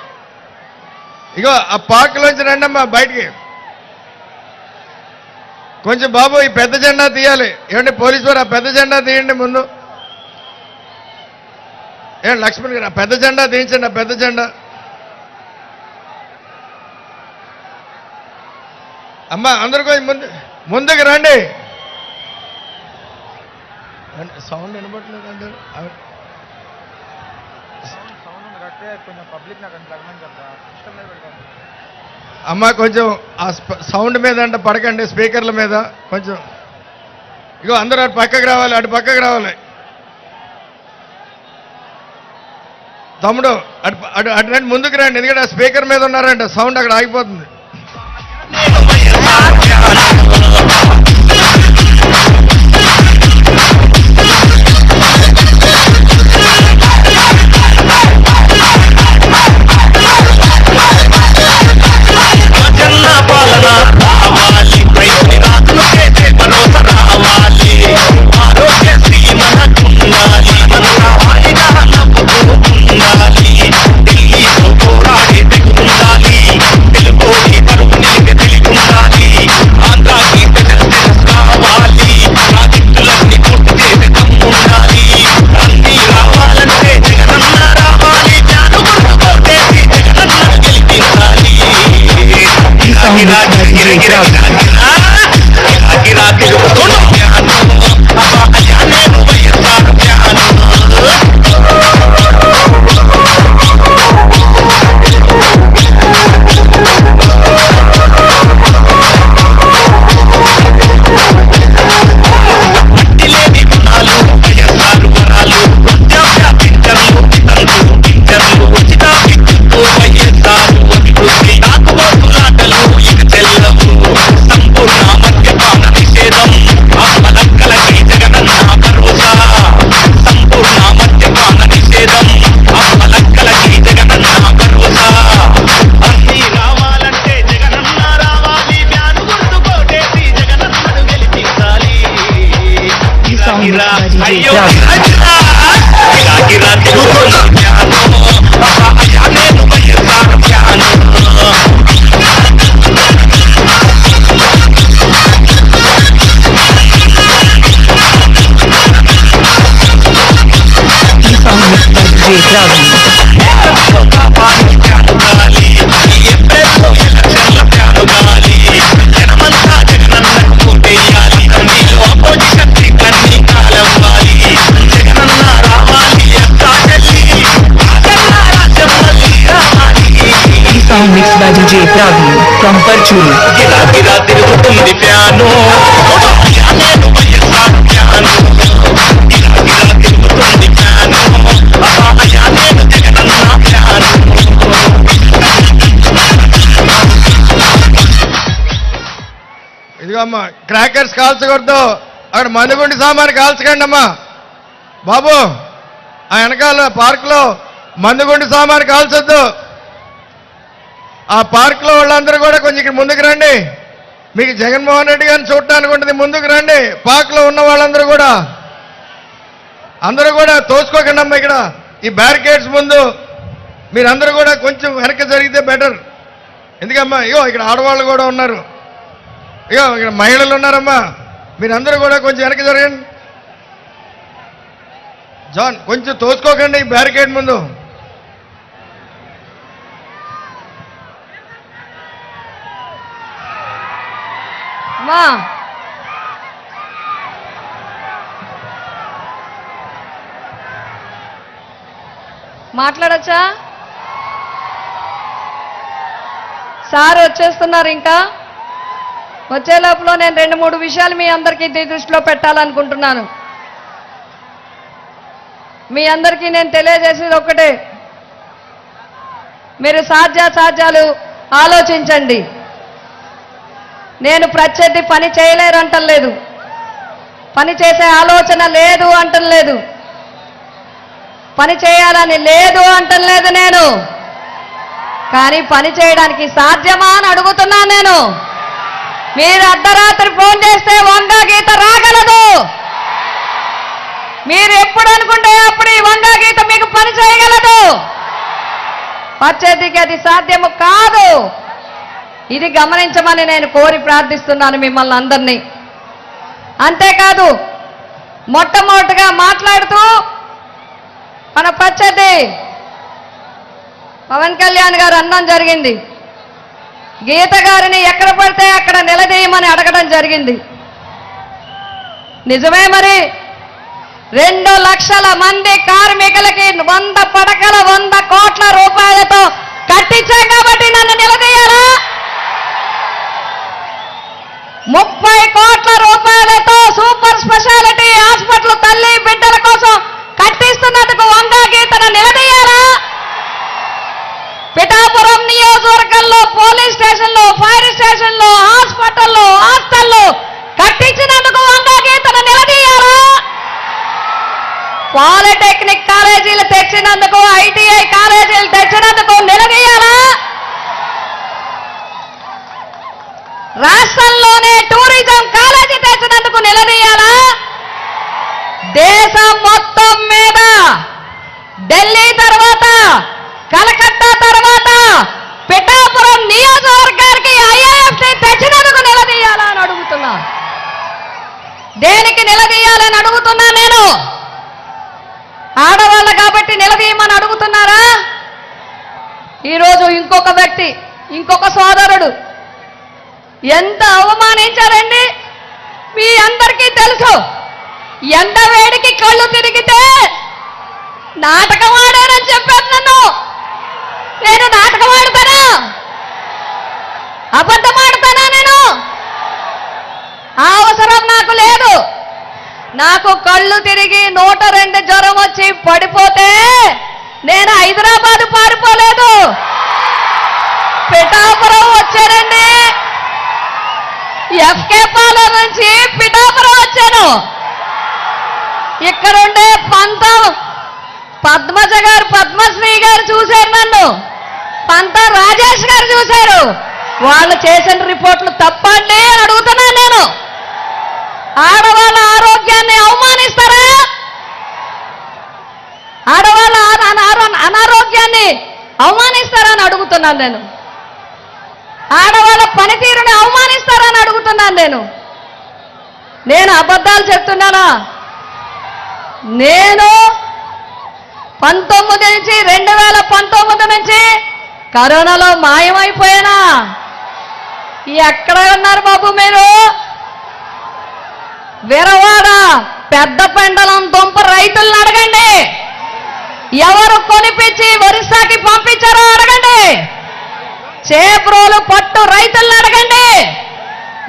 ఇగో ఆ పార్కులోంచి రండి అమ్మా బయటికి. కొంచెం బాబు ఈ పెద్ద జెండా తీయాలి. ఏమండి పోలీసు వారు, ఆ పెద్ద జెండా తీయండి ముందు. ఏమండి లక్ష్మణ్ గారు, ఆ పెద్ద జెండా తీయించండి, ఆ పెద్ద జెండా. అమ్మా అందరూ కొంచెం ముందుకు రండి. సౌండ్ వినబట్టలేదు అందరూ. అమ్మ కొంచెం ఆ సౌండ్ మీద అంటే పడకండి, స్పీకర్ల మీద కొంచెం. ఇగో అందరూ అటు పక్కకు రావాలి, అటు పక్కకు రావాలి. తమ్ముడు అటు అటు అటు రండి, ముందుకు రండి, ఎందుకంటే ఆ స్పీకర్ మీద ఉన్నారంటే సౌండ్ అక్కడ ఆగిపోతుంది.
Mixed by DJ Praveen from Parchuri.
గిరా గిరా తిరుగుతుంది ప్యానో, నేను వైఎస్ఆర్ ప్యానో. గిరా గిరా తిరుగుతుంది ప్యానో, అయ్యా నేను జగనన్న ప్యానో.
ఇదిగో అమ్మా, క్రాకర్స్ కాల్చకూడదు, అక్కడ మందుగుండి సామాను కాల్చకండి అమ్మా బాబు. ఆ వెనకాల పార్కులో మందుగుండి సామాను కాల్చొద్దు. ఆ పార్క్లో వాళ్ళందరూ కూడా కొంచెం ఇక్కడ ముందుకు రండి. మీకు జగన్మోహన్ రెడ్డి గారిని చూడటానికి ఉంటుంది, ముందుకు రండి. పార్క్లో ఉన్న వాళ్ళందరూ కూడా తోసుకోకండి అమ్మా. ఇక్కడ ఈ బ్యారికేడ్స్ ముందు మీరందరూ కూడా కొంచెం వెనక్కి జరిగితే బెటర్. ఎందుకమ్మా, ఇగో ఇక్కడ ఆడవాళ్ళు కూడా ఉన్నారు, ఇగో ఇక్కడ మహిళలు ఉన్నారమ్మా. మీరందరూ కూడా కొంచెం వెనక్కి జరగండి. జాన్ కొంచెం తోసుకోకండి ఈ బ్యారికేడ్ ముందు.
మా మాట్లాడచ్చా? సార్ వచ్చేస్తున్నారు. ఇంకా వచ్చే లోపల నేను 2-3 విషయాలు మీ అందరికీ దృష్టిలో పెట్టాలనుకుంటున్నాను. మీ అందరికీ నేను తెలియజేసేది ఒక్కటే, మీరు సాధ్యాలు ఆలోచించండి. నేను ప్రత్యర్థి పని చేయలేరు అంటలేదు, పని చేసే ఆలోచన లేదు అంటలేదు, పని చేయాలని లేదు అంటలేదు నేను. కానీ పని చేయడానికి సాధ్యమా అని అడుగుతున్నాను నేను. మీరు అర్ధరాత్రి ఫోన్ చేస్తే వంగా గీత రాగలదు. మీరు ఎప్పుడు అనుకుంటే అప్పుడు ఈ వంగా గీత మీకు పని చేయగలదు. ప్రత్యర్థికి అది సాధ్యము కాదు. ఇది గమనించమని నేను కోరి ప్రార్థిస్తున్నాను మిమ్మల్ని అందరినీ. అంతేకాదు, మొట్టమొదటిగా మాట్లాడుతూ మన ప్రత్యర్థి పవన్ కళ్యాణ్ గారు అనడం జరిగింది, గీత గారిని ఎక్కడ పడితే అక్కడ నిలదీయమని అడగడం జరిగింది. నిజమే, మరి 2 లక్షల మంది కార్మికులకి 100 పడకల 100 కోట్ల రూపాయలతో కట్టించాం కాబట్టి నన్ను నిలదీయాలా? 30 కోట్ల రూపాయలతో సూపర్ స్పెషాలిటీ హాస్పిటల్ తల్లి బిడ్డల కోసం కట్టిస్తున్నందుకు వంగా గీతను నిలదీయాలా? పిఠాపురం నియోజకవర్గంలో పోలీస్ స్టేషన్లో, ఫైర్ స్టేషన్లో, హాస్పిటల్లో, హాస్టల్లో కట్టించినందుకు వంగా గీతను నిలదీయాలా? పాలిటెక్నిక్ కాలేజీలు తెచ్చినందుకు, ఐటీఐ కాలేజీలు తెచ్చినందుకు నిలదీయాలా? రాష్ట్రంలోనే టూరిజం కాలేజీ తెచ్చినందుకు నిలదీయాలా? దేశం మొత్తం మీద ఢిల్లీ తర్వాత, కలకత్తా తర్వాత పిఠాపురం నియోజకవర్గానికి ఐఏఎఫ్టీ తెచ్చినందుకు నిలదీయాలా అని అడుగుతున్నా. దేనికి నిలదీయాలని అడుగుతున్నా నేను? ఆడవాళ్ళ కాబట్టి నిలదీయమని అడుగుతున్నారా? ఈరోజు ఇంకొక వ్యక్తి, ఇంకొక సోదరుడు ఎంత అవమానించారండి మీ అందరికీ తెలుసు. ఎండ వేడికి కళ్ళు తిరిగితే నాటకం ఆడానని చెప్పాను నన్ను. నేను నాటకం ఆడతానా? అబద్ధం ఆడతానా నేను? ఆ అవసరం నాకు లేదు. నాకు కళ్ళు తిరిగి 102 జ్వరం వచ్చి పడిపోతే నేను హైదరాబాద్ పారిపోలేదు, పిఠాపురం వచ్చానండి. ఎఫ్కే పాలెం నుంచి పిఠాపురం వచ్చాను. ఇక్కడుండే పద్మజ గారు, పద్మశ్రీ గారు చూశారు నన్ను, పంత రాజేష్ గారు చూశారు. వాళ్ళు చేసిన రిపోర్ట్లు తప్పండి అని అడుగుతున్నాను నేను. ఆడవాళ్ళ ఆరోగ్యాన్ని అవమానిస్తారా? ఆడవాళ్ళ అనారోగ్యాన్ని అవమానిస్తారా అని అడుగుతున్నాను నేను. ఆడవాళ్ళ పనితీరుని అవమానిస్తారని అడుగుతున్నాను నేను. నేను అబద్ధాలు చెప్తున్నానా? నేను 2019 నుంచి కరోనాలో మాయమైపోయానా? ఎక్కడ ఉన్నారు బాబు మీరు? విరవాడ పెద్ద పెండలం దుంప రైతులను అడగండి. ఎవరు కొనిపించి ఒరిస్సాకి పంపించారో అడగండి. చేబ్రోలు పట్టు రైతులను అడగండి.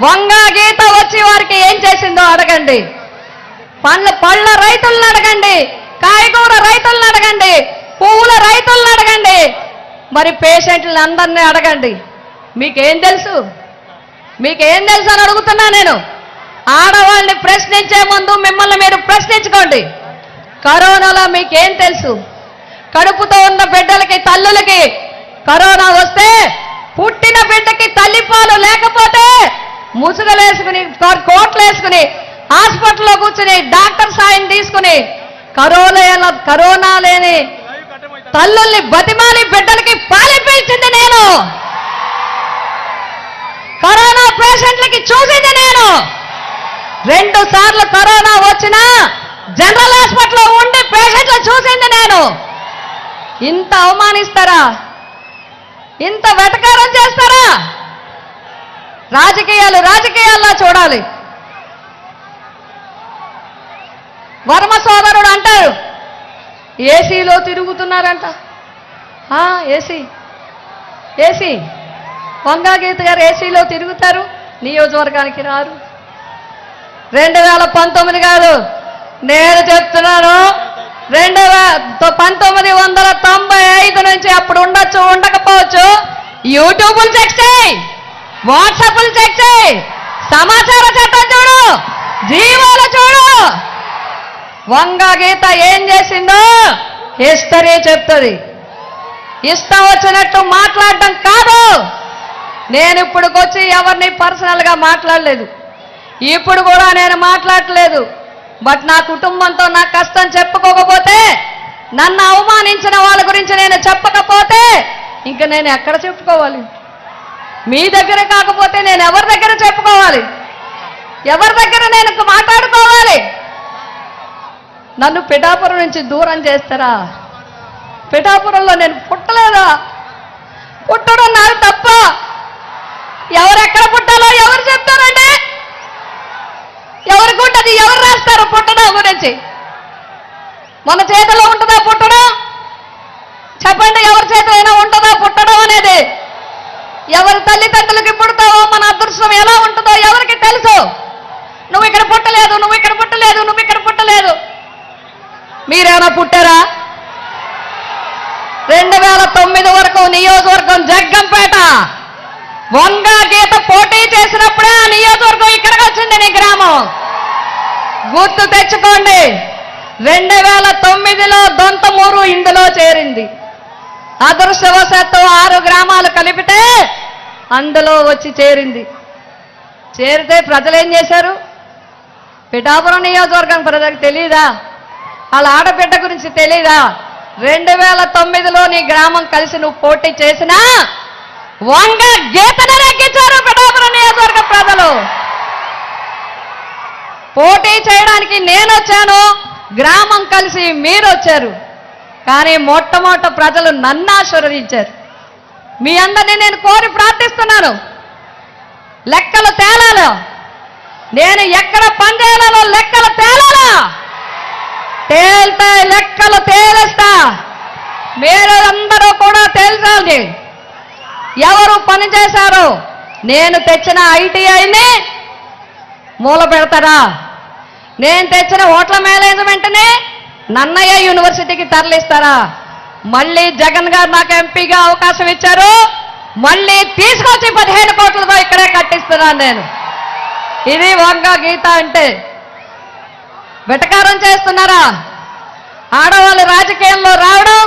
వంగా గీత వచ్చి వారికి ఏం చేసిందో అడగండి. పళ్ళ రైతులను అడగండి. కాయగూర రైతులను అడగండి. పువ్వుల రైతులను అడగండి. మరి పేషెంట్లను అందరినీ అడగండి. మీకేం తెలుసు? మీకేం తెలుసు అని అడుగుతున్నా నేను. ఆడవాళ్ళని ప్రశ్నించే ముందు మిమ్మల్ని మీరు ప్రశ్నించుకోండి. కరోనాలో మీకేం తెలుసు? కడుపుతో ఉన్న బిడ్డలకి, తల్లులకి కరోనా వస్తే పుట్టిన బిడ్డకి తల్లిపాలు లేకపోతే ముసుగలేసుకుని, కోట్లేసుకుని హాస్పిటల్లో కూర్చుని డాక్టర్ సాయం తీసుకుని కరోనా లేని తల్లుల్ని బతిమాలి బిడ్డలకి పాలిపించింది నేను. కరోనా పేషెంట్లకి చూసింది నేను. 2 సార్లు కరోనా వచ్చినా జనరల్ హాస్పిటల్లో ఉండి పేషెంట్లు చూసింది నేను. ఇంత అవమానిస్తారా? ఇంత వెటకారం చేస్తారా? రాజకీయాల్లో చూడాలి. వర్మ సోదరుడు అంటారు ఏసీలో తిరుగుతున్నారంట. ఏసీ వంగా గీత గారు ఏసీలో తిరుగుతారు, నియోజకవర్గానికి రారు. 2019 కాదు, నేను చెప్తున్నాను 1995 నుంచి అప్పుడు ఉండొచ్చు, ఉండకపోవచ్చు. యూట్యూబ్లు చెక్ చేయి, వాట్సాప్లు చెక్ చేయి, సమాచార చట్టం చూడు, జీవోలు చూడు. వంగా గీత ఏం చేసిందో హిస్టరీ చెప్తుంది. ఇష్టం వచ్చినట్టు మాట్లాడటం కాదు. నేను ఇప్పుడుకొచ్చి ఎవరిని పర్సనల్గా మాట్లాడలేదు, ఇప్పుడు కూడా నేను మాట్లాడలేదు. బట్ నా కుటుంబంతో నా కష్టం చెప్పుకోకపోతే, నన్ను అవమానించిన వాళ్ళ గురించి నేను చెప్పకపోతే ఇంక నేను ఎక్కడ చెప్పుకోవాలి? మీ దగ్గర కాకపోతే నేను ఎవరి దగ్గర చెప్పుకోవాలి? ఎవరి దగ్గర నేను మాట్లాడుకోవాలి? నన్ను పిఠాపురం నుంచి దూరం చేస్తారా? పిఠాపురంలో నేను పుట్టలేదా? పుట్టడం నాకు తప్ప. ఎవరెక్కడ పుట్టాలో ఎవరు చెప్తారండి? ఎవరికి ఉంటుంది? ఎవరు రాస్తారు పుట్టడం గురించి? మన చేతిలో ఉంటుందా పుట్టడం? చెప్పండి, ఎవరి చేతిలో అయినా ఉంటుందా పుట్టడం అనేది? ఎవరి తల్లిదండ్రులకి పుడతావో మన అదృష్టం ఎలా ఉంటుందో ఎవరికి తెలుసు? నువ్వు ఇక్కడ పుట్టలేదు, నువ్వు ఇక్కడ పుట్టలేదు, నువ్వు ఇక్కడ పుట్టలేదు. మీరేమైనా పుట్టారా? 2009 వరకు నియోజకవర్గం జగ్గంపేట వంగ గీత పోటీ చేసినప్పుడే ఆ నియోజకవర్గం ఇక్కడికి వచ్చింది. నీ గ్రామం గుర్తు తెచ్చుకోండి. 2009లో దొంతమూరు ఇందులో చేరింది. అదృష్టవశాత్తు 6 గ్రామాలు కలిపితే అందులో వచ్చి చేరింది. చేరితే ప్రజలు ఏం చేశారు? పిఠాపురం నియోజకవర్గం ప్రజలకు తెలీదా? వాళ్ళ ఆడబిడ్డ గురించి తెలీదా? 2009లో నీ గ్రామం కలిసి నువ్వు పోటీ చేసినా వంగ గీతను రెక్కించారు పిఠాపురం నియోజకవర్గ ప్రజలు. పోటీ చేయడానికి నేను వచ్చాను, గ్రామం కలిసి మీరు వచ్చారు. కానీ మొట్టమొదట ప్రజలు నన్ను ఆశీర్వదించారు. మీ అందరినీ నేను కోరి ప్రార్థిస్తున్నాను, లెక్కలు తేలాలో, నేను ఎక్కడ పనిచేయాలో లెక్కలు తేలాలా, తేల్తే లెక్కలు తేలేస్తా. మీరు అందరూ కూడా తేల్చాలి. ఎవరు పని చేశారో నేను తెచ్చిన ఐటీఐని మూల పెడతారా? నేను తెచ్చిన హోటల్ మేనేజ్మెంట్ని నన్నయ్య యూనివర్సిటీకి తరలిస్తారా? మళ్ళీ జగన్ గారు నాకు ఎంపీగా అవకాశం ఇచ్చారు, మళ్ళీ తీసుకొచ్చి 15 కోట్లతో ఇక్కడే కట్టిస్తున్నాను నేను. ఇది వంగ గీత అంటే. వెటకారం చేస్తున్నారా? ఆడవాళ్ళు రాజకీయంలో రావడం,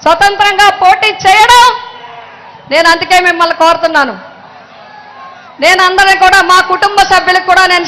స్వతంత్రంగా పోటీ చేయడం. నేను అందుకే మిమ్మల్ని కోరుతున్నాను, నేను అందరినీ కూడా మా కుటుంబ సభ్యులకు కూడా నేను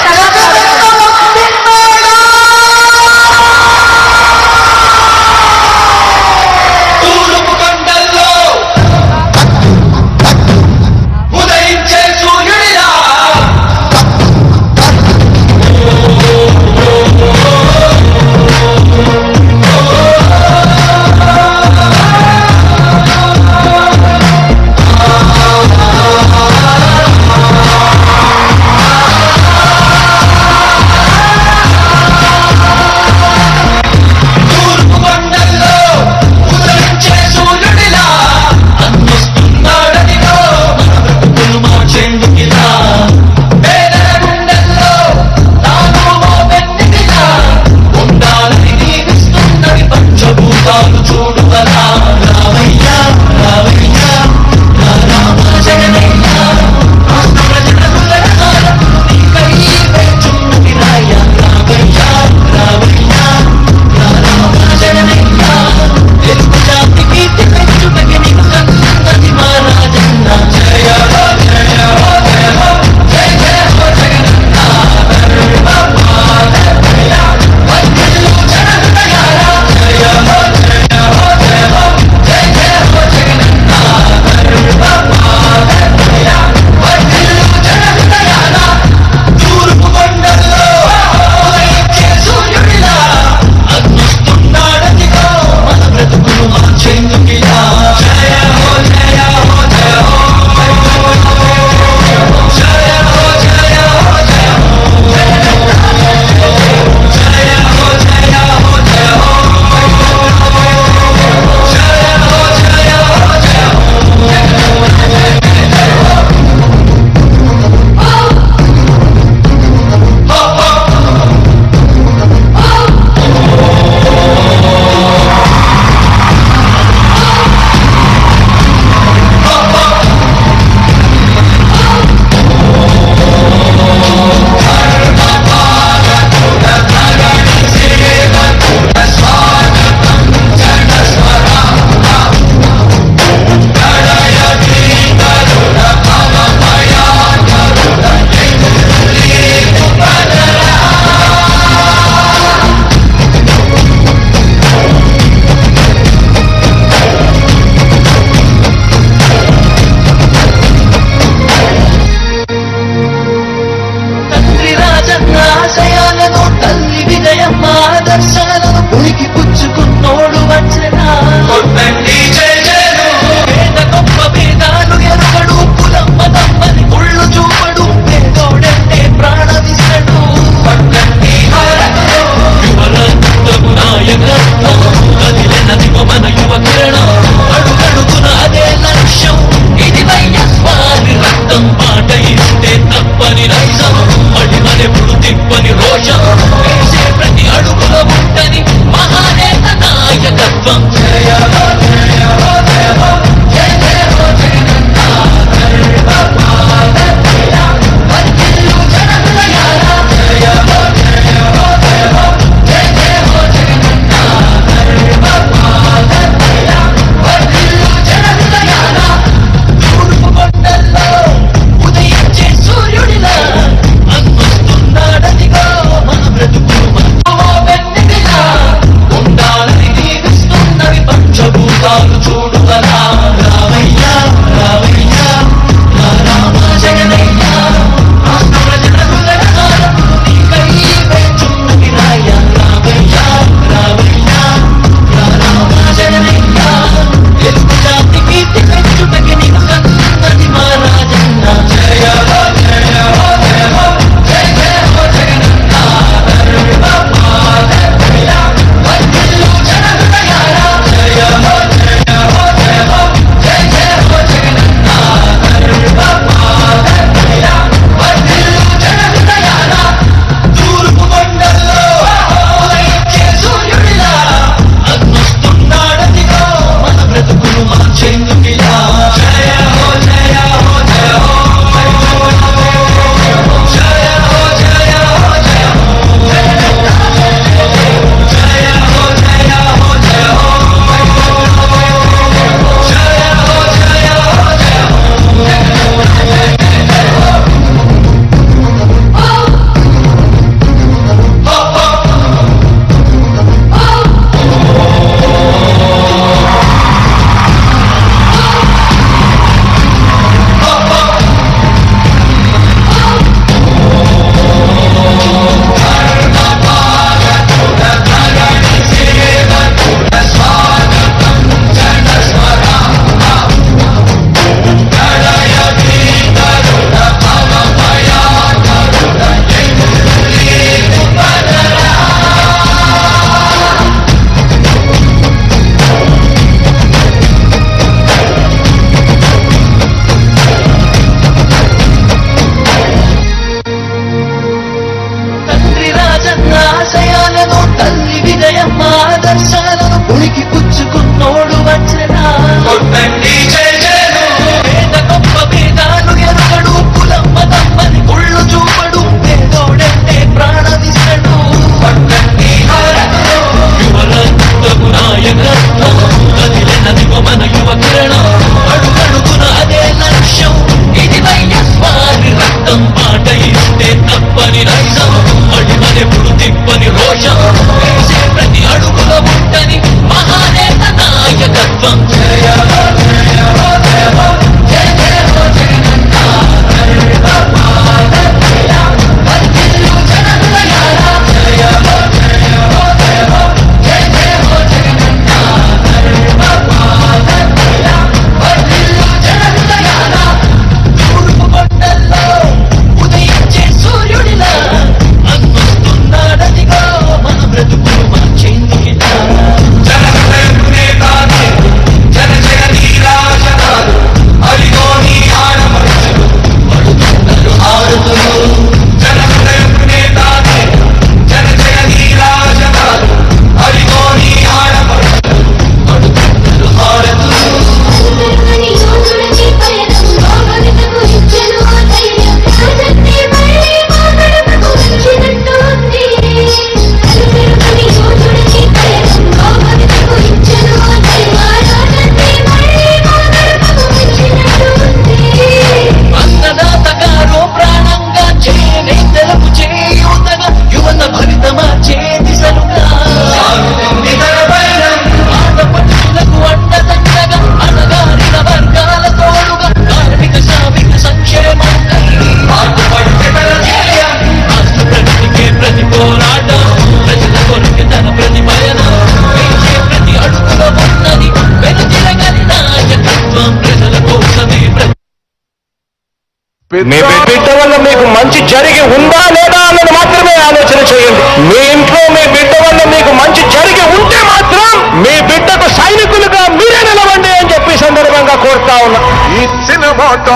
మీ బిడ్డ వల్ల మీకు మంచి జరిగి ఉందా లేదా అన్నది మాత్రమే ఆలోచన చేయండి. మీ ఇంట్లో మీ బిడ్డ వల్ల మీకు మంచి జరిగి ఉంటే మాత్రం మీ బిడ్డకు సైనికులుగా మీరే నిలవండి అని చెప్పి సందర్భంగా కోరుతా ఉన్నా.
ఇచ్చిన మాట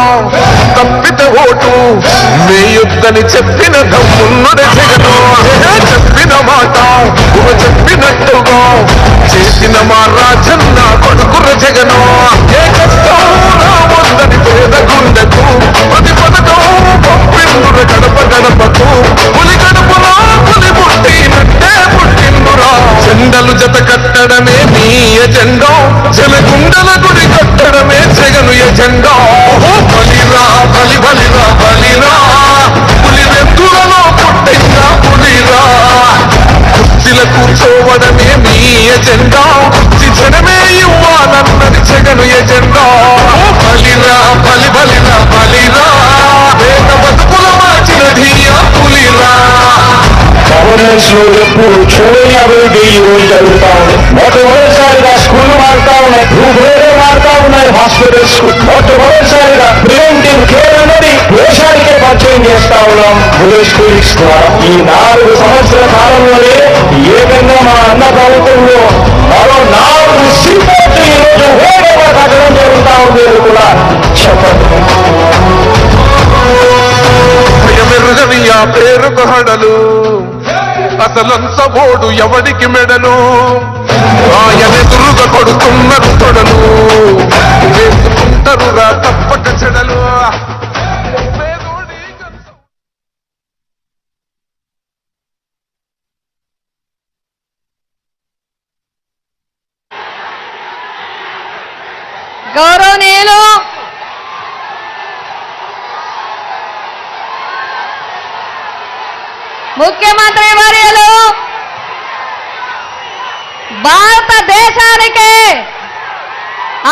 తప్పిత ఓటు మీ యుద్ధని చెప్పిన దమ్మున్నది జగను. చెప్పిన మాట చెప్పినట్టుగా చేసిన మా రాజన్న కొడుకుర జగను. ఏ కష్టం రావద్దని పేద గుండెకు ప్రతి పథకం పంపిందుర గడప గడపకు. పులి గడపలో పులి పుట్టినట్టే పుట్టిందురా. జెండలు జత కట్టడమే మీ ఎజెండా, జనగుండల గుడి కట్టడమే జగను ఎజెండా. బలిరా బలి బలిరా బలిరా, పులి వెంతులలో పుట్టిన పులిరా. కుర్చీల కూర్చోవడమే మీ ఎజెండా, జనమే ఇవ్వాలన్నది జగను ఎజెండా. బలిరా బలి బలిరా బలిరా, వేద బతుకుల మార్చినది ఆ పులిరా.
గవర్నెన్స్ లో ఎప్పుడు చూడని అభివృద్ధి ఈ రోజు జరుగుతా ఉంది. మొట్టమొదటిసారిగా స్కూల్ మారుతా ఉన్నాయి, రూపురేఖలు మారుతా ఉన్నాయి, హాస్పిటల్స్. మొట్టమొదటిసారిగా ప్రివెంటివ్ కేర్ అనేది దేశానికే పరిచయం చేస్తా ఉన్నాం స్కూల్స్ ద్వారా. ఈ 4 సంవత్సరాల కాలంలోనే ఏకంగా మా అన్న ప్రభుత్వంలో మరో 4 సీపోర్ట్లు ఈ రోజు వేగంగా కట్టడం జరుగుతా ఉంది కూడా చెప్పండి.
మెరుగని ఆ పేరుకు హడలు, అసలంత ఓడు ఎవడికి మెడలు. ఆయనెదురుగా కొడుతున్నారు తొడలు, వేసుకుంటారు రా తప్పక చెడలు.
గౌరవనీయులు ముఖ్యమంత్రి వర్యులు, భారతదేశానికి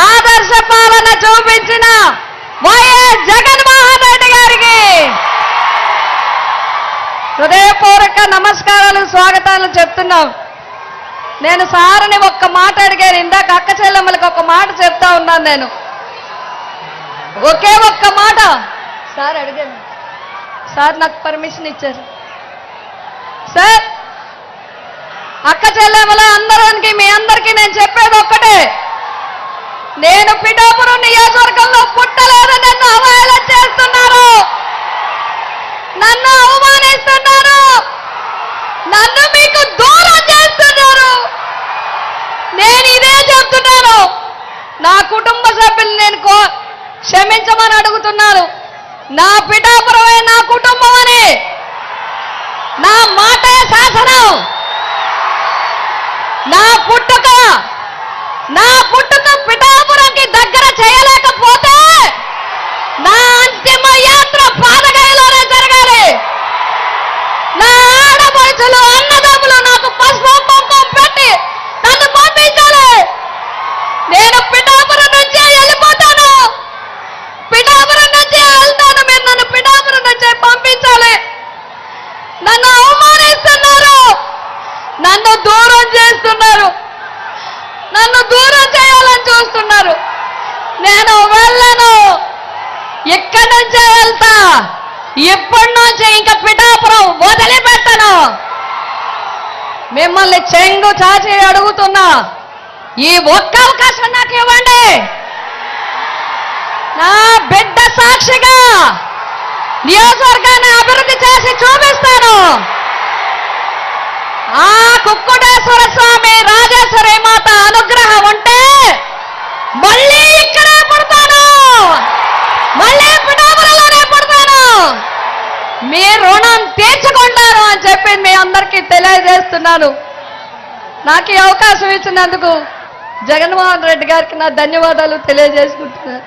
ఆదర్శ పాలన చూపించిన వైఎస్ జగన్మోహన్ రెడ్డి గారికి హృదయపూర్వక నమస్కారాలు, స్వాగతాలు చెప్తున్నాం. నేను సార్ని ఒక్క మాట అడిగాను ఇందాక, అక్క చెల్లెమ్మలకి ఒక మాట చెప్తా ఉన్నాను. నేను ఒకే ఒక్క మాట సార్ అడిగాను. సార్ నాకు పర్మిషన్ ఇచ్చారు. సార్, అక్క చెల్లెమ్మల అందరికి మీ అందరికీ నేను చెప్పేది ఒక్కటే, నేను పిఠాపురం నియోజకవర్గంలో పుట్టలేదు. నన్ను అవహేళన చేస్తున్నారు, నన్ను అవమానిస్తున్నారు, నన్ను మీకు దూరం చేస్తున్నారు. నేను ఇదే చెప్తున్నాను, నా కుటుంబ సభ్యులు నేను క్షమించమని అడుగుతున్నాను. నా పిఠాపురమే నా కుటుంబం అని, నా మాటే శాసనం. నా పుట్టుక పిఠాపురంకి దగ్గర చేయలేకపోతే నా అంతిమ యాత్ర పాదగయలోనే జరగాలి. నా ఆడపడుచులు అన్నదమ్ములు నాకు పసుపు కుంకుమ పెట్టి నన్ను పంపించాలి. నేను పిఠాపురం నుంచే వెళ్ళిపోతాను, పిఠాపురం నుంచే వెళ్తాను. మీరు నన్ను పిఠాపురం నుంచే పంపించాలి. నన్ను అవమానిస్తున్నారు, నన్ను దూరం చేస్తున్నారు, నన్ను దూరం చేయాలని చూస్తున్నారు. నేను వెళ్ళను, ఇక్కడి నుంచే వెళ్తా. ఇప్పటి నుంచి ఇంకా పిఠాపురం వదిలిపెట్టను. మిమ్మల్ని చెంగు చాచి అడుగుతున్నా, ఈ ఒక్క అవకాశం నాకు ఇవ్వండి. నా బిడ్డ సాక్షిగా నియోజకవర్గాన్ని అభివృద్ధి చేసి చూపిస్తాను. ఆ కుక్కుటేశ్వర స్వామి రాజేశ్వరి మాత అనుగ్రహం ఉంటే మళ్ళీ ఇక్కడే పుడతాను, మళ్ళీ పిఠాపురంలోనే పుడతాను. మీ రుణం తీర్చుకుంటారు అని చెప్పి మీ అందరికీ తెలియజేస్తున్నాను. నాకు ఈ అవకాశం ఇచ్చినందుకు జగన్మోహన్ రెడ్డి గారికి నా ధన్యవాదాలు తెలియజేసుకుంటున్నాను.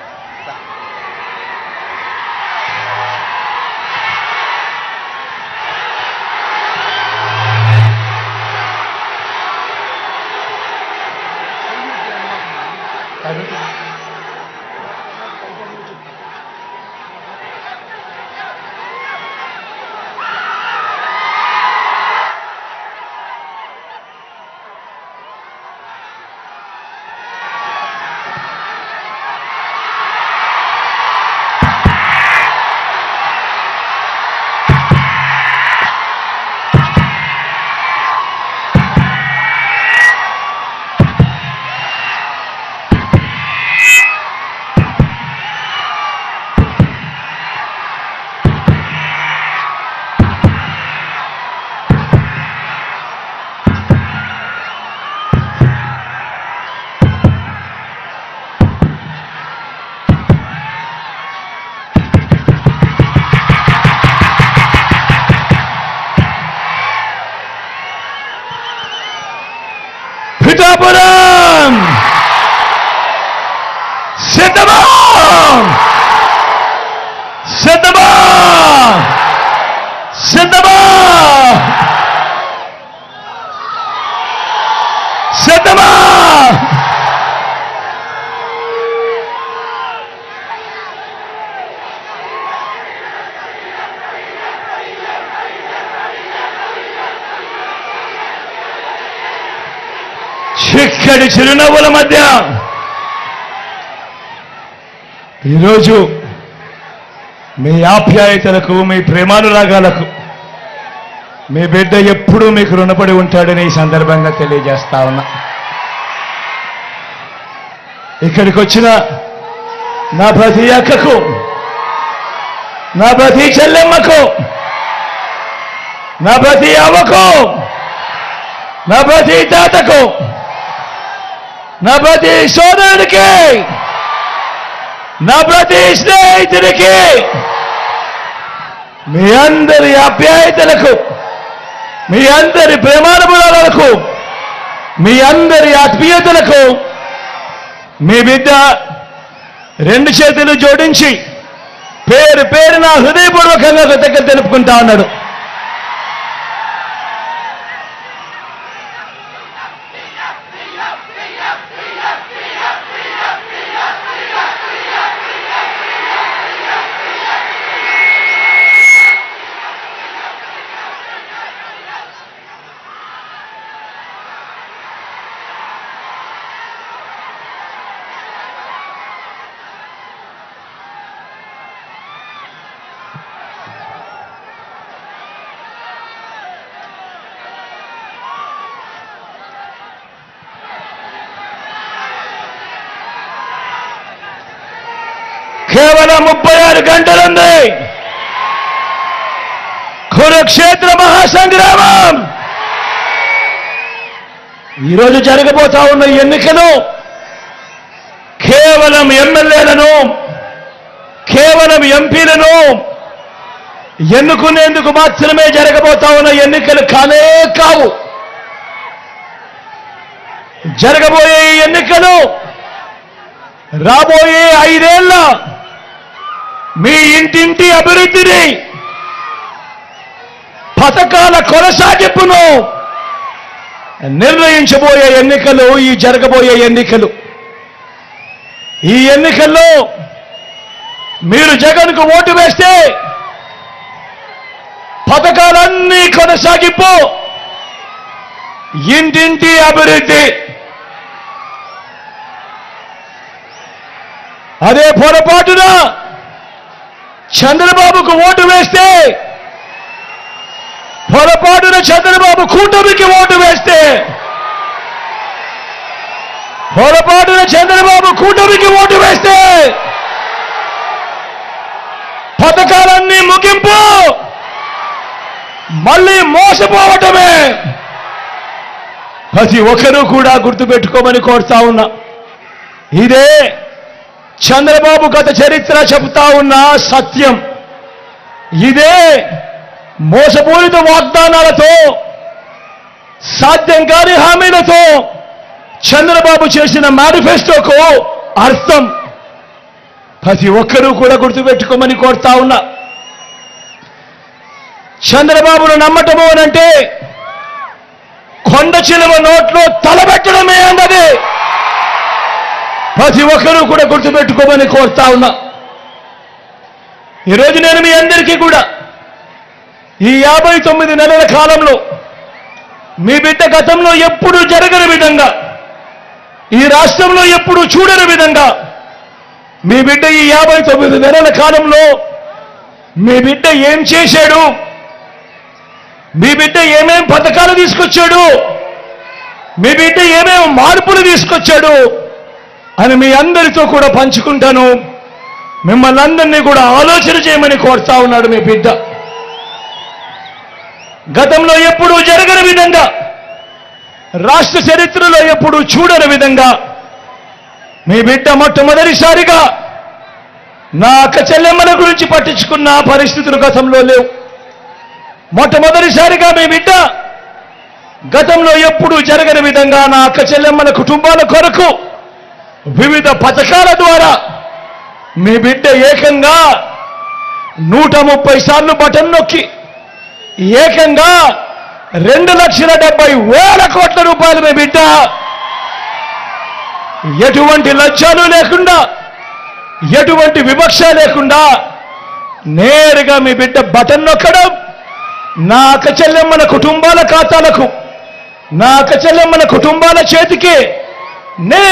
సిద్ధమా సిద్ధమా సిద్ధమా చిక్కడి చిరునవ్వుల మధ్య ఈరోజు మీ ఆప్యాయతలకు మీ ప్రేమానురాగాలకు మీ బిడ్డ ఎప్పుడూ మీకు రుణపడి ఉంటాడని ఈ సందర్భంగా తెలియజేస్తా ఉన్నా. ఇక్కడికి వచ్చిన నా ప్రతి అక్కకు, నా ప్రతి చెల్లెమ్మకు, నా ప్రతి అవ్వకు, నా ప్రతి తాతకు, నా ప్రతి సోదరుడికి, నా ప్రతి స్నేహితుడికి, మీ అందరి ఆప్యాయతలకు, మీ అందరి ప్రేమానుభవాలకు, మీ అందరి ఆత్మీయతలకు మీ బిడ్డ రెండు చేతులు జోడించి పేరు పేరున హృదయపూర్వకంగా కృతజ్ఞతలు తెలుపుకుంటా ఉన్నాడు. కేవలం 36 గంటలుంది కురుక్షేత్ర మహాసంగ్రామం. ఈరోజు జరగబోతా ఉన్న ఎన్నికలు కేవలం ఎమ్మెల్యేలను, కేవలం ఎంపీలను ఎన్నుకునేందుకు మాత్రమే జరగబోతా ఉన్న ఎన్నికలు కానే కావు. జరగబోయే ఈ ఎన్నికలు రాబోయే 5 ఏళ్ల మీ ఇంటింటి అభివృద్ధిని, పథకాల కొనసాగింపును నిర్ణయించబోయే ఎన్నికలు ఈ జరగబోయే ఎన్నికలు. ఈ ఎన్నికల్లో మీరు జగన్కు ఓటు వేస్తే పథకాలన్నీ కొనసాగింపు, ఇంటింటి అభివృద్ధి. అదే పొరపాటున చంద్రబాబుకు ఓటు వేస్తే, పొరపాటున చంద్రబాబు కూటమికి ఓటు వేస్తే, పొరపాటున చంద్రబాబు కూటమికి ఓటు వేస్తే పథకాలన్నీ ముగింపు, మళ్ళీ మోసపోవటమే. ప్రతి ఒక్కరూ కూడా గుర్తుపెట్టుకోమని కోరుతా ఉన్నా. ఇదే చంద్రబాబు గత చరిత్ర చెబుతా ఉన్న సత్యం. ఇదే మోసపూరిత వాగ్దానాలతో, సాధ్యం కాని హామీలతో చంద్రబాబు చేసిన మేనిఫెస్టోకు అర్థం. ప్రతి ఒక్కరూ కూడా గుర్తుపెట్టుకోమని కోరుతా ఉన్నా. చంద్రబాబును నమ్మటము అనంటే కొండ చిలువ నోట్లో తలబెట్టడమే అన్నది ప్రతి ఒక్కరూ కూడా గుర్తుపెట్టుకోమని కోరుతా ఉన్నా. ఈరోజు నేను మీ అందరికీ కూడా ఈ 59 నెలల కాలంలో మీ బిడ్డ గతంలో ఎప్పుడూ జరగని విధంగా, ఈ రాష్ట్రంలో ఎప్పుడూ చూడని విధంగా మీ బిడ్డ ఈ 59 నెలల కాలంలో మీ బిడ్డ ఏం చేశాడు, మీ బిడ్డ ఏమేం పథకాలు తీసుకొచ్చాడు, మీ బిడ్డ ఏమేం మార్పులు తీసుకొచ్చాడు అని మీ అందరితో కూడా పంచుకుంటాను. మిమ్మల్ని అందరినీ కూడా ఆలోచన చేయమని కోరుతా ఉన్నాడు మీ బిడ్డ. గతంలో ఎప్పుడూ జరగని విధంగా, రాష్ట్ర చరిత్రలో ఎప్పుడూ చూడని విధంగా మీ బిడ్డ మొట్టమొదటిసారిగా నా అక్క చెల్లెమ్మల గురించి పట్టించుకున్న పరిస్థితులు గతంలో లేవు. మొట్టమొదటిసారిగా మీ బిడ్డ గతంలో ఎప్పుడూ జరగని విధంగా నా అక్క చెల్లెమ్మల కుటుంబాల కొరకు వివిధ పథకాల ద్వారా
మీ బిడ్డ ఏకంగా 130 సార్లు బటన్ నొక్కి ఏకంగా 2,70,000 కోట్ల రూపాయలు మీ బిడ్డ ఎటువంటి లజ్జాలు లేకుండా ఎటువంటి వివక్ష లేకుండా నేరుగా మీ బిడ్డ బటన్ నొక్కడం నా అక్క చెల్లెమ్మల కుటుంబాల ఖాతాలకు నా అక్క చెల్లెమ్మల కుటుంబాల చేతికి నేరుగా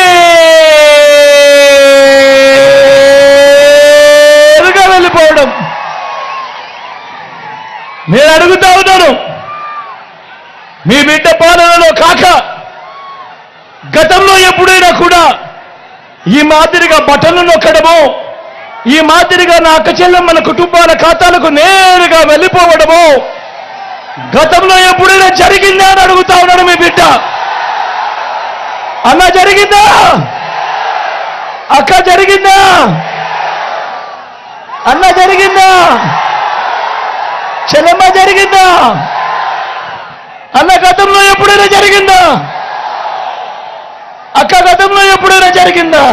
వెళ్ళిపోవడం. నేను అడుగుతా ఉన్నాను, మీ బిడ్డ పాలనలో కాక గతంలో ఎప్పుడైనా కూడా ఈ మాదిరిగా బటన్లు నొక్కడము, ఈ మాదిరిగా నా అక్క చెల్లెమ్మల కుటుంబాల ఖాతాలకు నేరుగా వెళ్ళిపోవడము గతంలో ఎప్పుడైనా జరిగిందా అని అడుగుతా ఉన్నాడు మీ బిడ్డ. అన్న జరిగిందా? అక్క జరిగిందా? అన్న జరిగిందా? చెల్లెమ్మ జరిగిందా? అన్న గతంలో ఎప్పుడైనా జరిగిందా? అక్క గతంలో ఎప్పుడైనా జరిగిందా?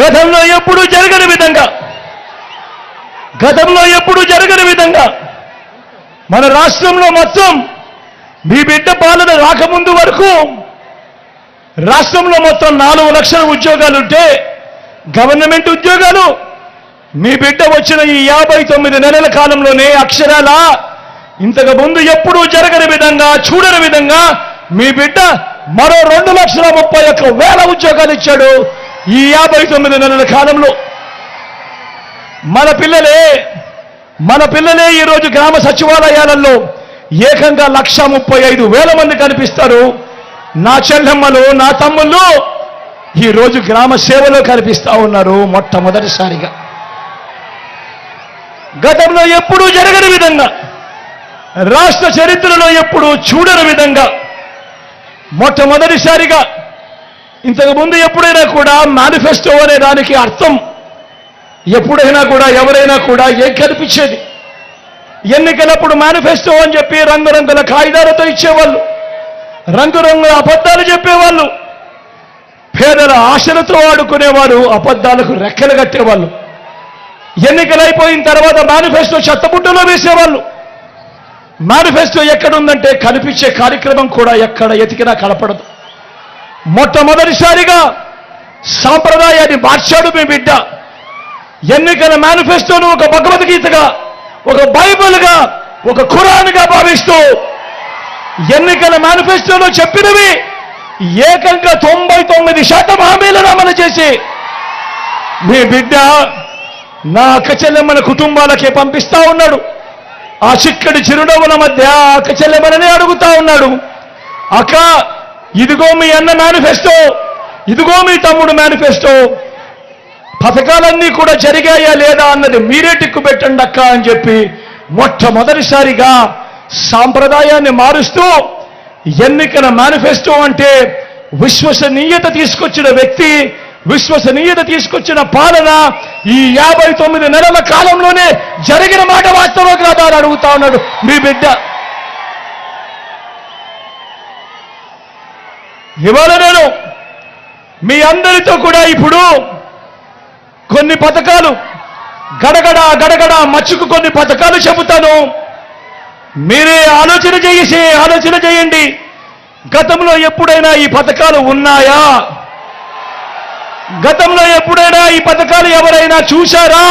గతంలో ఎప్పుడూ జరగని విధంగా మన రాష్ట్రంలో మొత్తం మీ బిడ్డ పాలన రాకముందు వరకు రాష్ట్రంలో మొత్తం 4 లక్షల ఉద్యోగాలుంటే గవర్నమెంట్ ఉద్యోగాలు మీ బిడ్డ వచ్చిన ఈ 59 నెలల కాలంలోనే అక్షరాల ఇంతకు ముందు ఎప్పుడూ జరగని విధంగా చూడని విధంగా మీ బిడ్డ మరో 2,31,000 ఉద్యోగాలు ఇచ్చాడు. ఈ 59 నెలల కాలంలో మన పిల్లలే ఈరోజు గ్రామ సచివాలయాలలో ఏకంగా 1,35,000 మంది కనిపిస్తారు. నా చెల్లెమ్మలు నా తమ్ముళ్ళు ఈరోజు గ్రామ సేవలో కనిపిస్తా ఉన్నారు. మొట్టమొదటిసారిగా గతంలో ఎప్పుడూ జరగని విధంగా రాష్ట్ర చరిత్రలో ఎప్పుడూ చూడని విధంగా మొట్టమొదటిసారిగా ఇంతకు ముందు ఎప్పుడైనా కూడా మేనిఫెస్టో అనే దానికి అర్థం ఎప్పుడైనా కూడా ఎవరైనా కూడా ఏం కనిపించేది? ఎన్నికలప్పుడు మేనిఫెస్టో అని చెప్పి రంగురంగుల కాగితాలతో ఇచ్చేవాళ్ళు, రంగురంగుల అబద్ధాలు చెప్పేవాళ్ళు, పేదల ఆశలతో ఆడుకునేవారు, అబద్ధాలకు రెక్కలు కట్టేవాళ్ళు. ఎన్నికలైపోయిన తర్వాత మేనిఫెస్టో చెత్తబుట్టలో వేసేవాళ్ళు. మేనిఫెస్టో ఎక్కడుందంటే కనిపించే కార్యక్రమం కూడా ఎక్కడ ఎతికినా కనపడదు. మొట్టమొదటిసారిగా సాంప్రదాయాన్ని మార్చాడు మీ బిడ్డ. ఎన్నికల మేనిఫెస్టోను ఒక భగవద్గీతగా, ఒక బైబిల్గా, ఒక ఖురాన్గా భావిస్తూ ఎన్నికల మేనిఫెస్టోలో చెప్పినవి ఏకంగా 99% హామీలను అమలు చేసి మీ బిడ్డ నా అక్క చెల్లెమ్మల కుటుంబాలకే పంపిస్తా ఉన్నాడు. ఆ చిక్కడి చిరునవ్వుల మధ్య అక్క చెల్లెమ్మలనే అడుగుతా ఉన్నాడు, అక్క ఇదిగో మీ అన్న మేనిఫెస్టో, ఇదిగో మీ తమ్ముడు మేనిఫెస్టో, పథకాలన్నీ కూడా జరిగాయా లేదా అన్నది మీరే టిక్కు పెట్టండి అక్క అని చెప్పి మొట్టమొదటిసారిగా సాంప్రదాయాన్ని మారుస్తూ ఎన్నికల మేనిఫెస్టో అంటే విశ్వసనీయత తీసుకొచ్చిన వ్యక్తి, విశ్వసనీయత తీసుకొచ్చిన పాలన ఈ 59 నెలల కాలంలోనే జరిగిన మాట వాస్తవం కాదా అని అడుగుతా ఉన్నాడు మీ బిడ్డ. ఇవాళ నేను మీ అందరితో కూడా ఇప్పుడు కొన్ని పథకాలు గడగడ మచ్చుకు కొన్ని పథకాలు చెబుతాను. మీరే ఆలోచన చేయండి. గతంలో ఎప్పుడైనా ఈ పథకాలు ఉన్నాయా? గతంలో ఎప్పుడైనా ఈ పథకాలు ఎవరైనా చూశారా?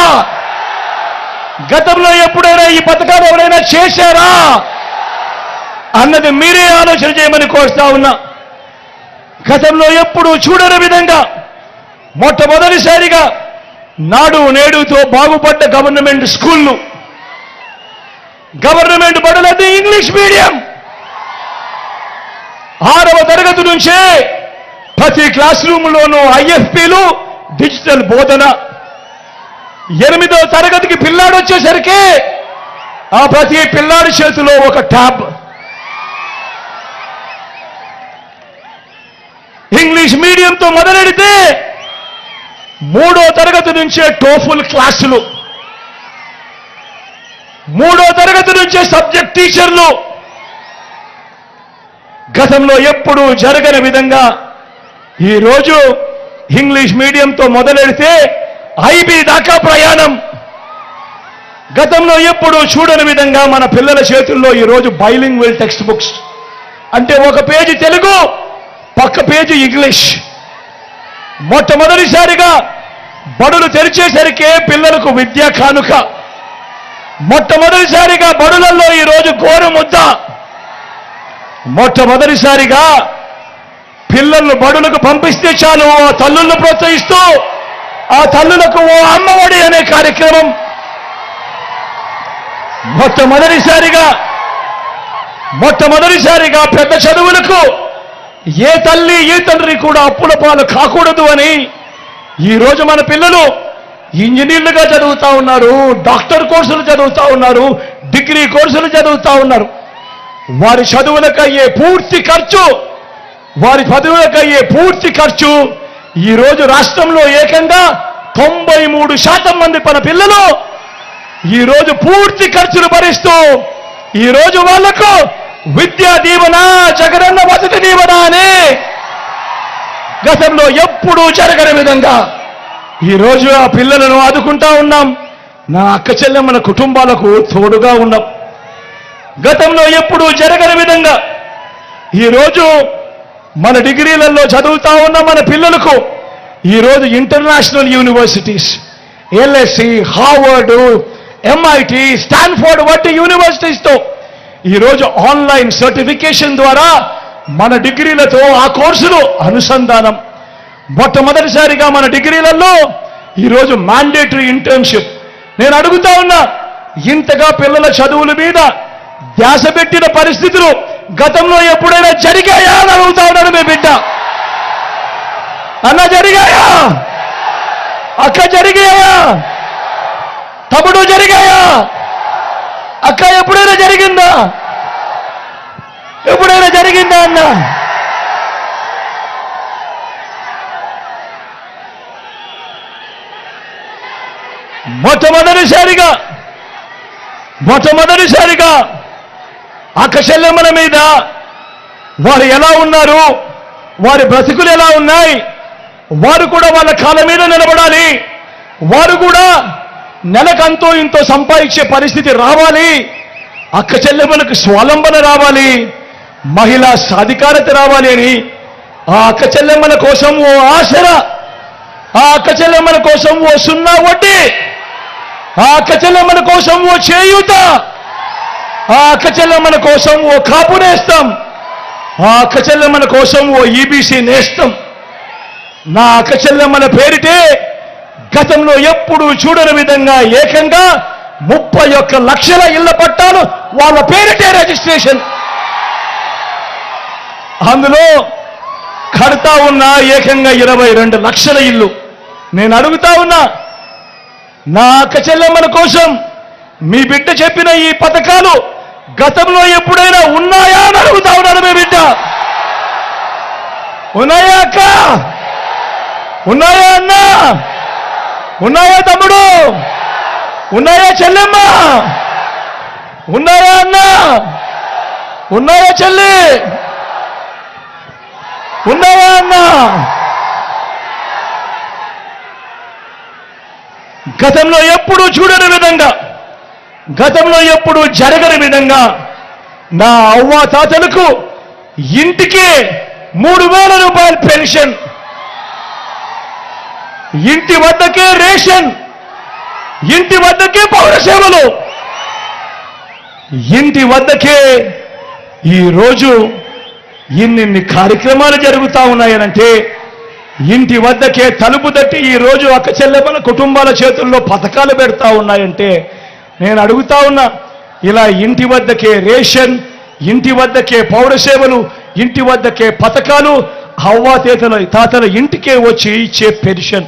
గతంలో ఎప్పుడైనా ఈ పథకాలు ఎవరైనా చేశారా అన్నది మీరే ఆలోచన చేయమని కోరుతా ఉన్నా. గతంలో ఎప్పుడూ చూడని విధంగా మొట్టమొదటిసారిగా నాడు నేడుతో బాగుపడ్డ గవర్నమెంట్ స్కూళ్ళు, గవర్నమెంట్ బడులది ఇంగ్లీష్ మీడియం. 6వ తరగతి నుంచే ప్రతి క్లాస్ రూమ్లోనూ ఐఎఫ్పీలు, డిజిటల్ బోధన. 8వ తరగతికి పిల్లాడు వచ్చేసరికి ఆ ప్రతి పిల్లాడి చేతిలో ఒక ట్యాబ్. ఇంగ్లీష్ మీడియంతో మొదలెడితే 3వ తరగతి నుంచే టోఫుల్ క్లాసులు. 3వ తరగతి నుంచే సబ్జెక్ట్ టీచర్లు గతంలో ఎప్పుడూ జరగని విధంగా ఈరోజు ఇంగ్లీష్ మీడియంతో మొదలెడితే ఐబీ దాకా ప్రయాణం. గతంలో ఎప్పుడూ చూడని విధంగా మన పిల్లల చేతుల్లో ఈరోజు బైలింగ్వల్ టెక్స్ట్ బుక్స్, అంటే ఒక పేజీ తెలుగు, పక్క పేజీ ఇంగ్లీష్. మొట్టమొదటిసారిగా బడులు తెరిచేసరికే పిల్లలకు విద్యా కానుక. మొట్టమొదటిసారిగా బడులలో ఈరోజు గోరుముద్ద. మొట్టమొదటిసారిగా పిల్లలను బడులకు పంపిస్తే చాలు ఆ తల్లులను ప్రోత్సహిస్తూ ఆ తల్లులకు ఓ అమ్మఒడి అనే కార్యక్రమం. మొట్టమొదటిసారిగా పెద్ద చదువులకు ఏ తల్లి ఏ తండ్రి కూడా అప్పుల పాలు కాకూడదు అని ఈరోజు మన పిల్లలు ఇంజనీర్లుగా చదువుతా ఉన్నారు, డాక్టర్ కోర్సులు చదువుతా ఉన్నారు, డిగ్రీ కోర్సులు చదువుతా ఉన్నారు. వారి చదువులకయ్యే పూర్తి ఖర్చు ఈరోజు రాష్ట్రంలో ఏకంగా 93% మంది మన పిల్లలు ఈరోజు పూర్తి ఖర్చులు భరిస్తూ ఈరోజు వాళ్లకు విద్యా దీవెన, జగనన్న వసతి దీవెన అని గతంలో ఎప్పుడూ జరగని విధంగా ఈరోజు ఆ పిల్లలను ఆదుకుంటా ఉన్నాం. నా అక్క చెల్లెమ్మల కుటుంబాలకు తోడుగా ఉన్నాం. గతంలో ఎప్పుడూ జరగని విధంగా ఈరోజు మన డిగ్రీలలో చదువుతా ఉన్న మన పిల్లలకు ఈరోజు international universities, LSC, Harvard, MIT, Stanford వంటి యూనివర్సిటీస్తో ఈరోజు ఆన్లైన్ సర్టిఫికేషన్ ద్వారా మన డిగ్రీలతో ఆ కోర్సులు అనుసంధానం. మొట్టమొదటిసారిగా మన డిగ్రీలలో ఈరోజు మ్యాండేటరీ ఇంటర్న్షిప్. నేను అడుగుతా ఉన్నా, ఇంతగా పిల్లల చదువుల మీద ధ్యాస పెట్టిన పరిస్థితులు గతంలో ఎప్పుడైనా జరిగాయా అని అడుగుతా ఉన్నాడు మీ బిడ్డ. అన్న జరిగాయా? అక్క జరిగాయా? తమ్ముడు జరిగాయా? అక్క ఎప్పుడైనా జరిగిందా? ఎప్పుడైనా జరిగిందా అన్న? మొట్టమొదటిసారిగా అక్క చెల్లెమ్మల మీద వారు ఎలా ఉన్నారు, వారి బ్రతుకులు ఎలా ఉన్నాయి, వారు కూడా వాళ్ళ కాళ్ళ మీద నిలబడాలి, వారు కూడా నెలకంతో ఇంతో సంపాదించే పరిస్థితి రావాలి, అక్క చెల్లెమ్మలకు స్వావలంబన రావాలి, మహిళా సాధికారత రావాలి అని ఆ అక్క చెల్లెమ్మల కోసం ఓ ఆసరా, ఆ అక్క చెల్లెమ్మల కోసం ఓ సున్నా వడ్డీ, ఆ అక్క చెల్లెమ్మల కోసం ఓ చేయూత, ఆ అక్క చెల్లెమ్మల కోసం ఓ కాపు నేస్తం, ఆ అక్క చెల్లెమ్మల కోసం ఓ ఈబీసీ నేస్తం. నా అక్క చెల్లెమ్మల పేరిటే గతంలో ఎప్పుడూ చూడని విధంగా ఏకంగా 31 లక్షల ఇళ్ల పట్టాలు వాళ్ళ పేరిటే రిజిస్ట్రేషన్. అందులో కడతా ఉన్న ఏకంగా 22 లక్షల ఇల్లు. నేను అడుగుతా ఉన్నా, నా అక్క చెల్లెమ్మల కోసం మీ బిడ్డ చెప్పిన ఈ పథకాలు గతంలో ఎప్పుడైనా ఉన్నాయా అని అడుగుతా ఉన్నాడు మీ బిడ్డ. ఉన్నాయా అక్క? ఉన్నాయా అన్న? ఉన్నాయా తమ్ముడు? ఉన్నాయా చెల్లెమ్మ? ఉన్నాయా అన్న? ఉన్నాయా చెల్లి? ఉన్నాయా అన్న? గతంలో ఎప్పుడూ చూడని విధంగా, గతంలో ఎప్పుడూ జరగని విధంగా నా అవ్వ తాతలకు ఇంటికి 3,000 రూపాయల పెన్షన్, ఇంటి వద్దకే రేషన్, ఇంటి వద్దకే పౌర సేవలు, ఇంటి వద్దకే ఈరోజు ఇన్ని కార్యక్రమాలు జరుగుతా ఉన్నాయనంటే, ఇంటి వద్దకే తలుపు తట్టి ఈరోజు అక్క చెల్లెమ్మల కుటుంబాల చేతుల్లో పథకాలు పెడతా ఉన్నాయంటే, నేను అడుగుతా ఉన్నా, ఇలా ఇంటి వద్దకే రేషన్, ఇంటి వద్దకే పౌర సేవలు, ఇంటి వద్దకే పథకాలు, తాతల ఇంటికే వచ్చి ఇచ్చే పెన్షన్,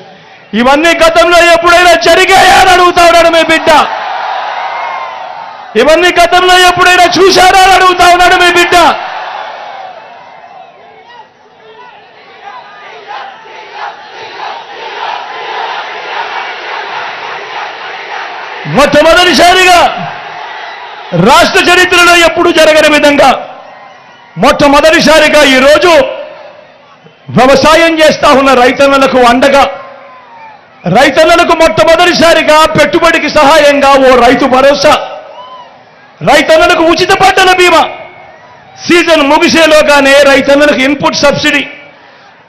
ఇవన్నీ గతంలో ఎప్పుడైనా జరిగాయా అని అడుగుతా ఉన్నాడు మీ బిడ్డ. ఇవన్నీ గతంలో ఎప్పుడైనా చూశారా అని అడుగుతా ఉన్నాడు మీ బిడ్డ. మొట్టమొదటిసారిగా రాష్ట్ర చరిత్రలో ఎప్పుడు జరగని విధంగా మొట్టమొదటిసారిగా ఈరోజు వ్యవసాయం చేస్తా ఉన్న రైతన్నలకు అండగా, రైతన్నలకు మొట్టమొదటిసారిగా పెట్టుబడికి సహాయంగా ఓ రైతు భరోసా, రైతన్నలకు ఉచిత పంటల బీమా, సీజన్ ముగిసేలోగానే రైతన్నలకు ఇన్పుట్ సబ్సిడీ,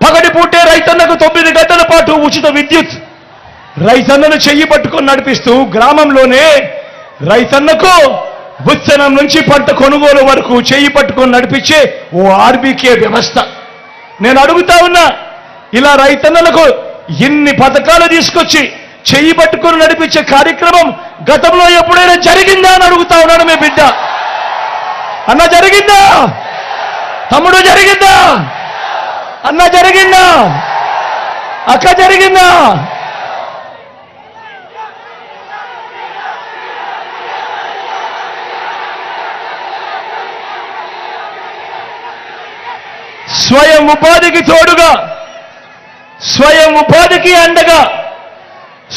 పగటిపూటే రైతన్నకు 9 గంటల పాటు ఉచిత విద్యుత్, రైతన్నను చెయ్యి పట్టుకొని నడిపిస్తూ గ్రామంలోనే రైతన్నకు విత్తనం నుంచి పంట కొనుగోలు వరకు చెయ్యి పట్టుకొని నడిపించే ఓ ఆర్బీకే వ్యవస్థ. నేను అడుగుతా ఉన్నా, ఇలా రైతన్నలకు ఇన్ని పథకాలు తీసుకొచ్చి చెయ్యి పట్టుకొని నడిపించే కార్యక్రమం గతంలో ఎప్పుడైనా జరిగిందా అని అడుగుతా ఉన్నాడు మీ బిడ్డ. అన్న జరిగిందా? తమ్ముడు జరిగిందా? అన్న జరిగిందా? అక్క జరిగిందా? స్వయం ఉపాధికి తోడుగా, స్వయం ఉపాధికి అండగా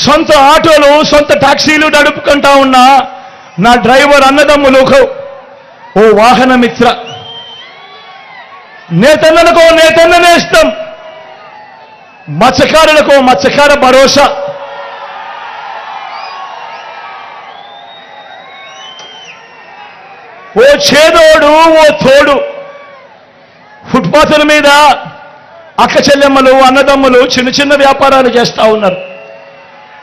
సొంత ఆటోలు, సొంత టాక్సీలు నడుపుకుంటా ఉన్న నా డ్రైవర్ అన్నదమ్ములకు ఓ వాహన మిత్ర, నేతన్నలకు నేతన్న నేస్తం, మత్స్యకారులకు మత్స్యకార భరోసా, ఓ చేదోడు ఓ తోడు. ఫుట్పాత్ల మీద అక్క చెల్లెమ్మలు, అన్నదమ్ములు చిన్న చిన్న వ్యాపారాలు చేస్తూ ఉన్నారు.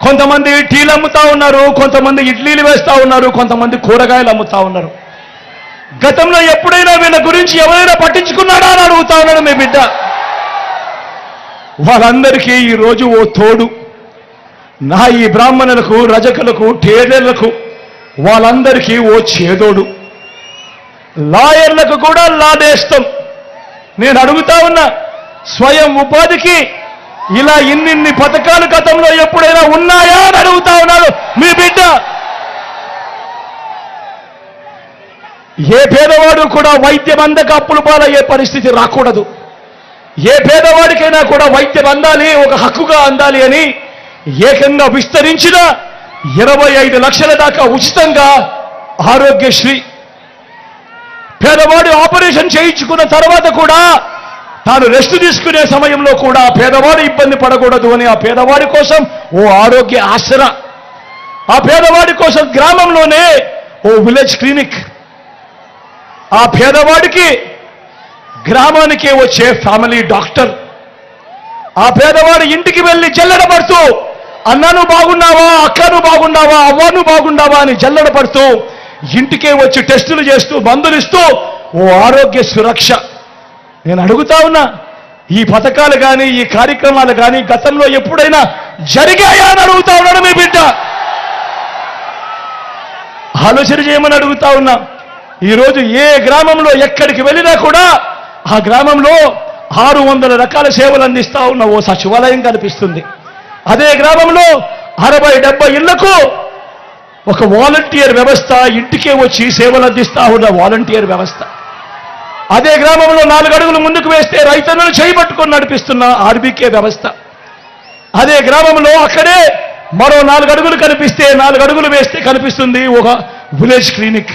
కొంతమంది టీలు అమ్ముతా ఉన్నారు, కొంతమంది ఇడ్లీలు వేస్తూ ఉన్నారు, కొంతమంది కూరగాయలు అమ్ముతా ఉన్నారు. గతంలో ఎప్పుడైనా వీళ్ళ గురించి ఎవరైనా పట్టించుకున్నాడా అని అడుగుతా ఉన్నాడు మీ బిడ్డ. వాళ్ళందరికీ ఈరోజు ఓ తోడు. నా ఈ బ్రాహ్మణులకు, రజకులకు, టేలర్లకు వాళ్ళందరికీ ఓ చేదోడు. లాయర్లకు కూడా లాడేస్తాం. నేను అడుగుతా ఉన్నా, స్వయం ఉపాధికి ఇలా ఇన్నిన్ని పథకాలు గతంలో ఎప్పుడైనా ఉన్నాయా అని అడుగుతా ఉన్నాడు మీ బిడ్డ. ఏ పేదవాడు కూడా వైద్యం అందక అప్పులు పాలయ్యే పరిస్థితి రాకూడదు. ఏ పేదవాడికైనా కూడా వైద్యం అందాలి, ఒక హక్కుగా అందాలి అని ఏకంగా విస్తరించిన 25 లక్షల దాకా ఉచితంగా ఆరోగ్యశ్రీ. పేదవాడు ఆపరేషన్ చేయించుకున్న తర్వాత కూడా తాను రెస్ట్ తీసుకునే సమయంలో కూడా పేదవాడు ఇబ్బంది పడకూడదు అని ఆ పేదవాడి కోసం ఓ ఆరోగ్య ఆసరా, ఆ పేదవాడి కోసం గ్రామంలోనే ఓ విలేజ్ క్లినిక్, ఆ పేదవాడికి గ్రామానికి వచ్చే ఫ్యామిలీ డాక్టర్, ఆ పేదవాడి ఇంటికి వెళ్ళి జల్లెడపడుతూ అన్నను బాగున్నావా, అక్కను బాగున్నావా, అవ్వను బాగున్నావా అని జల్లెడపడుతూ ఇంటికే వచ్చి టెస్టులు చేస్తూ మందులు ఇస్తూ ఓ ఆరోగ్య సురక్ష. నేను అడుగుతా ఉన్నా, ఈ పథకాలు కానీ ఈ కార్యక్రమాలు కానీ గతంలో ఎప్పుడైనా జరిగాయా అని అడుగుతా ఉన్నాడు మీ బిడ్డ. ఆలోచన చేయమని అడుగుతా ఉన్నా. ఈరోజు ఏ గ్రామంలో ఎక్కడికి వెళ్ళినా కూడా ఆ గ్రామంలో 600 రకాల సేవలు అందిస్తా ఉన్న ఓ సచివాలయం కనిపిస్తుంది. అదే గ్రామంలో 60-70 ఇళ్లకు ఒక వాలంటీర్ వ్యవస్థ, ఇంటికే వచ్చి సేవలు అందిస్తా ఉన్న వాలంటీర్ వ్యవస్థ. అదే గ్రామంలో 4 అడుగులు ముందుకు వేస్తే రైతన్నలు చేయబట్టుకొని నడిపిస్తున్న ఆర్బీకే వ్యవస్థ. అదే గ్రామంలో అక్కడే మరో 4 అడుగులు కనిపిస్తే 4 అడుగులు వేస్తే కనిపిస్తుంది ఒక విలేజ్ క్లినిక్.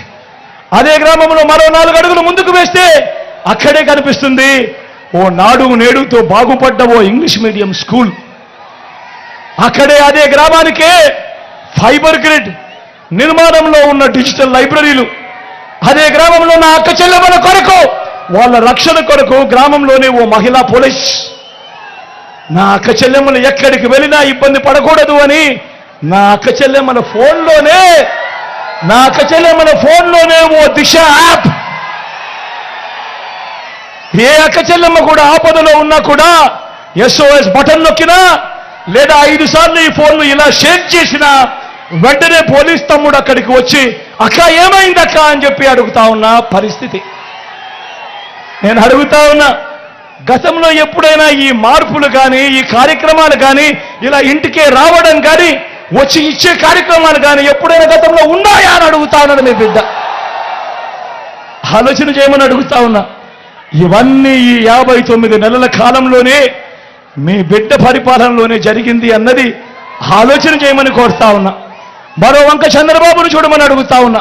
అదే గ్రామంలో మరో 4 అడుగులు ముందుకు వేస్తే అక్కడే కనిపిస్తుంది ఓ నాడు నేడుతో బాగుపడ్డ ఓ ఇంగ్లీష్ మీడియం స్కూల్. అక్కడే అదే గ్రామానికే ఫైబర్ గ్రిడ్ నిర్మాణంలో ఉన్న డిజిటల్ లైబ్రరీలు. అదే గ్రామంలో నా అక్క చెల్లెమ్మల కొరకు, వాళ్ళ రక్షణ కొరకు గ్రామంలోనే ఓ మహిళా పోలీస్. నా అక్క చెల్లెమ్మలు ఎక్కడికి వెళ్ళినా ఇబ్బంది పడకూడదు అని నా అక్క చెల్లెమ్మల ఫోన్లోనే ఓ దిశ యాప్. ఏ అక్క చెల్లెమ్మ కూడా ఆపదలో ఉన్నా కూడా SOS బటన్ నొక్కినా లేదా 5 సార్లు ఈ ఫోన్ను ఇలా షేక్ చేసినా వెంటనే పోలీస్ తమ్ముడు అక్కడికి వచ్చి అక్క ఏమైందక్క అని చెప్పి అడుగుతా ఉన్న పరిస్థితి. నేను అడుగుతా ఉన్నా, గతంలో ఎప్పుడైనా ఈ మార్పులు కానీ ఈ కార్యక్రమాలు కానీ ఇలా ఇంటికే రావడం కానీ వచ్చి ఇచ్చే కార్యక్రమాలు కానీ ఎప్పుడైనా గతంలో ఉన్నాయా అని అడుగుతా ఉన్నాడు మీ బిడ్డ. ఆలోచన చేయమని అడుగుతా ఉన్నా. ఇవన్నీ ఈ 59 నెలల కాలంలోనే మీ బిడ్డ పరిపాలనలోనే జరిగింది అన్నది ఆలోచన చేయమని కోరుతా ఉన్నా. మరో వంక చంద్రబాబును చూడమని అడుగుతా ఉన్నా.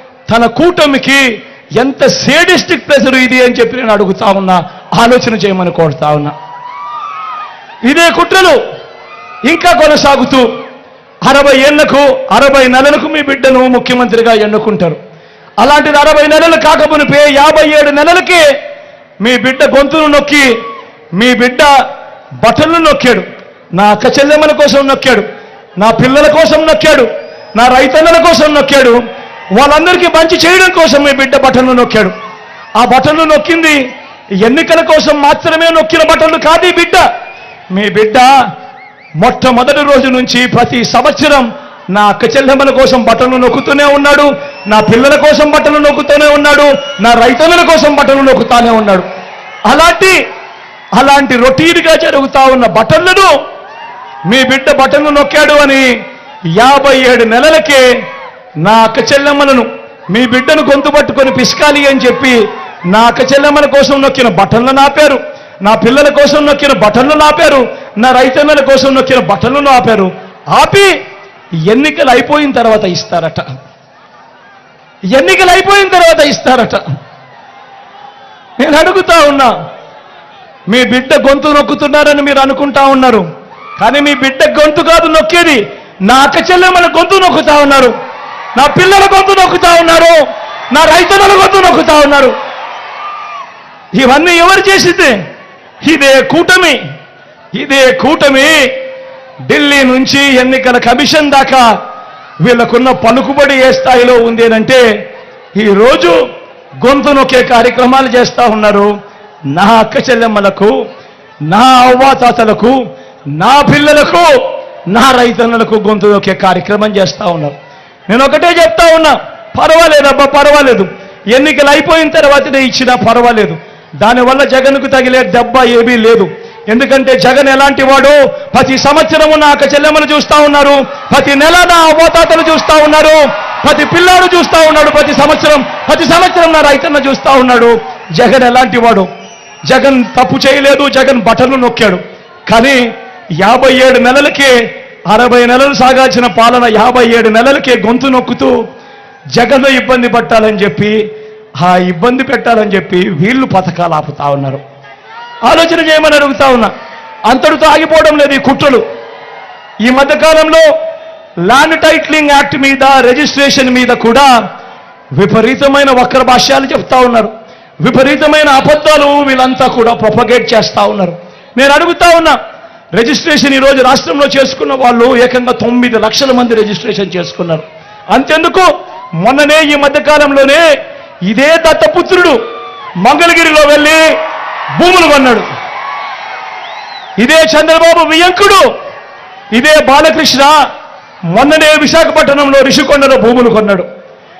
తన కూటమికి ఎంత సేడిస్టిక్ ప్రెజర్ ఇది అని చెప్పి నేను అడుగుతా ఉన్నా, ఆలోచన చేయమని కోరుతా ఉన్నా. ఇదే కుట్రలు ఇంకా కొనసాగుతూ 60 నెలలకు మీ బిడ్డను ముఖ్యమంత్రిగా ఎన్నుకుంటారు. అలాంటిది 60 నెలలు కాకమునిపే 57 నెలలకే మీ బిడ్డ గొంతును నొక్కి, మీ బిడ్డ బట్టలను నొక్కాడు. నా అక్క చెల్లెమ్మల కోసం నొక్కాడు, నా పిల్లల కోసం నొక్కాడు, నా రైతన్నల కోసం నొక్కాడు, వాళ్ళందరికీ మంచి చేయడం కోసం మీ బిడ్డ బట్టలను నొక్కాడు. ఆ బట్టలను నొక్కింది ఎన్నికల కోసం మాత్రమే నొక్కిన బట్టలు కాదు ఈ బిడ్డ. మీ బిడ్డ మొట్టమొదటి రోజు నుంచి ప్రతి సంవత్సరం నా అక్క చెల్లెమ్మల కోసం బట్టలు నొక్కుతూనే ఉన్నాడు, నా పిల్లల కోసం బట్టలు నొక్కుతూనే ఉన్నాడు, నా రైతన్నల కోసం బట్టలు నొక్కుతానే ఉన్నాడు. అలాంటి రొటీన్గా జరుగుతా ఉన్న బట్టలను మీ బిడ్డ బట్టలు నొక్కాడు అని 57 నెలలకే నా అక్క చెల్లెమ్మలను, మీ బిడ్డను గొంతు పట్టుకొని పిసకాలి అని చెప్పి నా అక్క చెల్లెమ్మల కోసం నొక్కిన బట్టలను ఆపారు, నా పిల్లల కోసం నొక్కిన బట్టలను ఆపారు, నా రైతన్నల కోసం నొక్కిన బట్టలను ఆపారు. ఆపి ఎన్నికలు అయిపోయిన తర్వాత ఇస్తారట. ఎన్నికలు అయిపోయిన తర్వాత ఇస్తారట. నేను అడుగుతా ఉన్నా, మీ బిడ్డ గొంతు నొక్కుతున్నారని మీరు అనుకుంటా ఉన్నారు, కానీ మీ బిడ్డ గొంతు కాదు నొక్కేది, నా అక్క చెల్లెమ్మల గొంతు నొక్కుతా ఉన్నారు, నా పిల్లల గొంతు నొక్కుతా ఉన్నారు, నా రైతన్నల గొంతు నొక్కుతా ఉన్నారు. ఇవన్నీ ఎవరు చేసింది? ఇదే కూటమి ఢిల్లీ నుంచి ఎన్నికల కమిషన్ దాకా వీళ్ళకున్న పలుకుబడి ఏ స్థాయిలో ఉంది అంటే ఈరోజు గొంతు నొక్కే కార్యక్రమాలు చేస్తా ఉన్నారు. నా అక్క చెల్లెమ్మలకు, నా అవ్వాతాతలకు, నా పిల్లలకు, నా రైతన్నలకు గొంతు నొక్కే కార్యక్రమం చేస్తా ఉన్నారు. నేను ఒకటే చెప్తా ఉన్నా, పర్వాలేదబ్బా, పర్వాలేదు, ఎన్నికలు అయిపోయిన తర్వాతనే ఇచ్చినా పర్వాలేదు, దానివల్ల జగన్కు తగిలే దెబ్బ ఏమీ లేదు. ఎందుకంటే జగన్ ఎలాంటి వాడు, ప్రతి సంవత్సరము నా అక్క చెల్లెమ్మలు చూస్తా ఉన్నారు, ప్రతి నెల నా అవ్వాతాతలు చూస్తా ఉన్నారు, ప్రతి పిల్లాడు చూస్తా ఉన్నాడు, ప్రతి సంవత్సరం నా రైతన్న చూస్తా ఉన్నాడు. జగన్ ఎలాంటి వాడు? జగన్ తప్పు చేయలేదు, జగన్ బట్టలు నొక్కాడు. కానీ 57 నెలలకే 60 నెలలు సాగాల్సిన పాలన 57 నెలలకే గొంతు నొక్కుతూ జగన్ ఇబ్బంది పట్టాలని చెప్పి, ఆ ఇబ్బంది పెట్టాలని చెప్పి వీళ్ళు పథకాలు ఆపుతా ఉన్నారు. ఆలోచన చేయమని అడుగుతా ఉన్నా. అంతటితో ఆగిపోవడం లేదు ఈ కుట్రలు. ఈ మధ్యకాలంలో ల్యాండ్ టైటిలింగ్ యాక్ట్ మీద, రిజిస్ట్రేషన్ మీద కూడా విపరీతమైన వక్ర భాష్యాలు చెప్తా ఉన్నారు, విపరీతమైన అబద్ధాలు వీళ్ళంతా కూడా ప్రొపగేట్ చేస్తా ఉన్నారు. నేను అడుగుతా ఉన్నా, రిజిస్ట్రేషన్ ఈరోజు రాష్ట్రంలో చేసుకున్న వాళ్ళు ఏకంగా 9 లక్షల మంది రిజిస్ట్రేషన్ చేసుకున్నారు. అంతెందుకు, మొన్ననే ఈ మధ్యకాలంలోనే ఇదే దత్తపుత్రుడు మంగళగిరిలో వెళ్ళి భూములు కొన్నాడు. ఇదే చంద్రబాబు వియంకుడు, ఇదే బాలకృష్ణ మొన్ననే విశాఖపట్నంలో రిషికొండలో భూములు కొన్నాడు.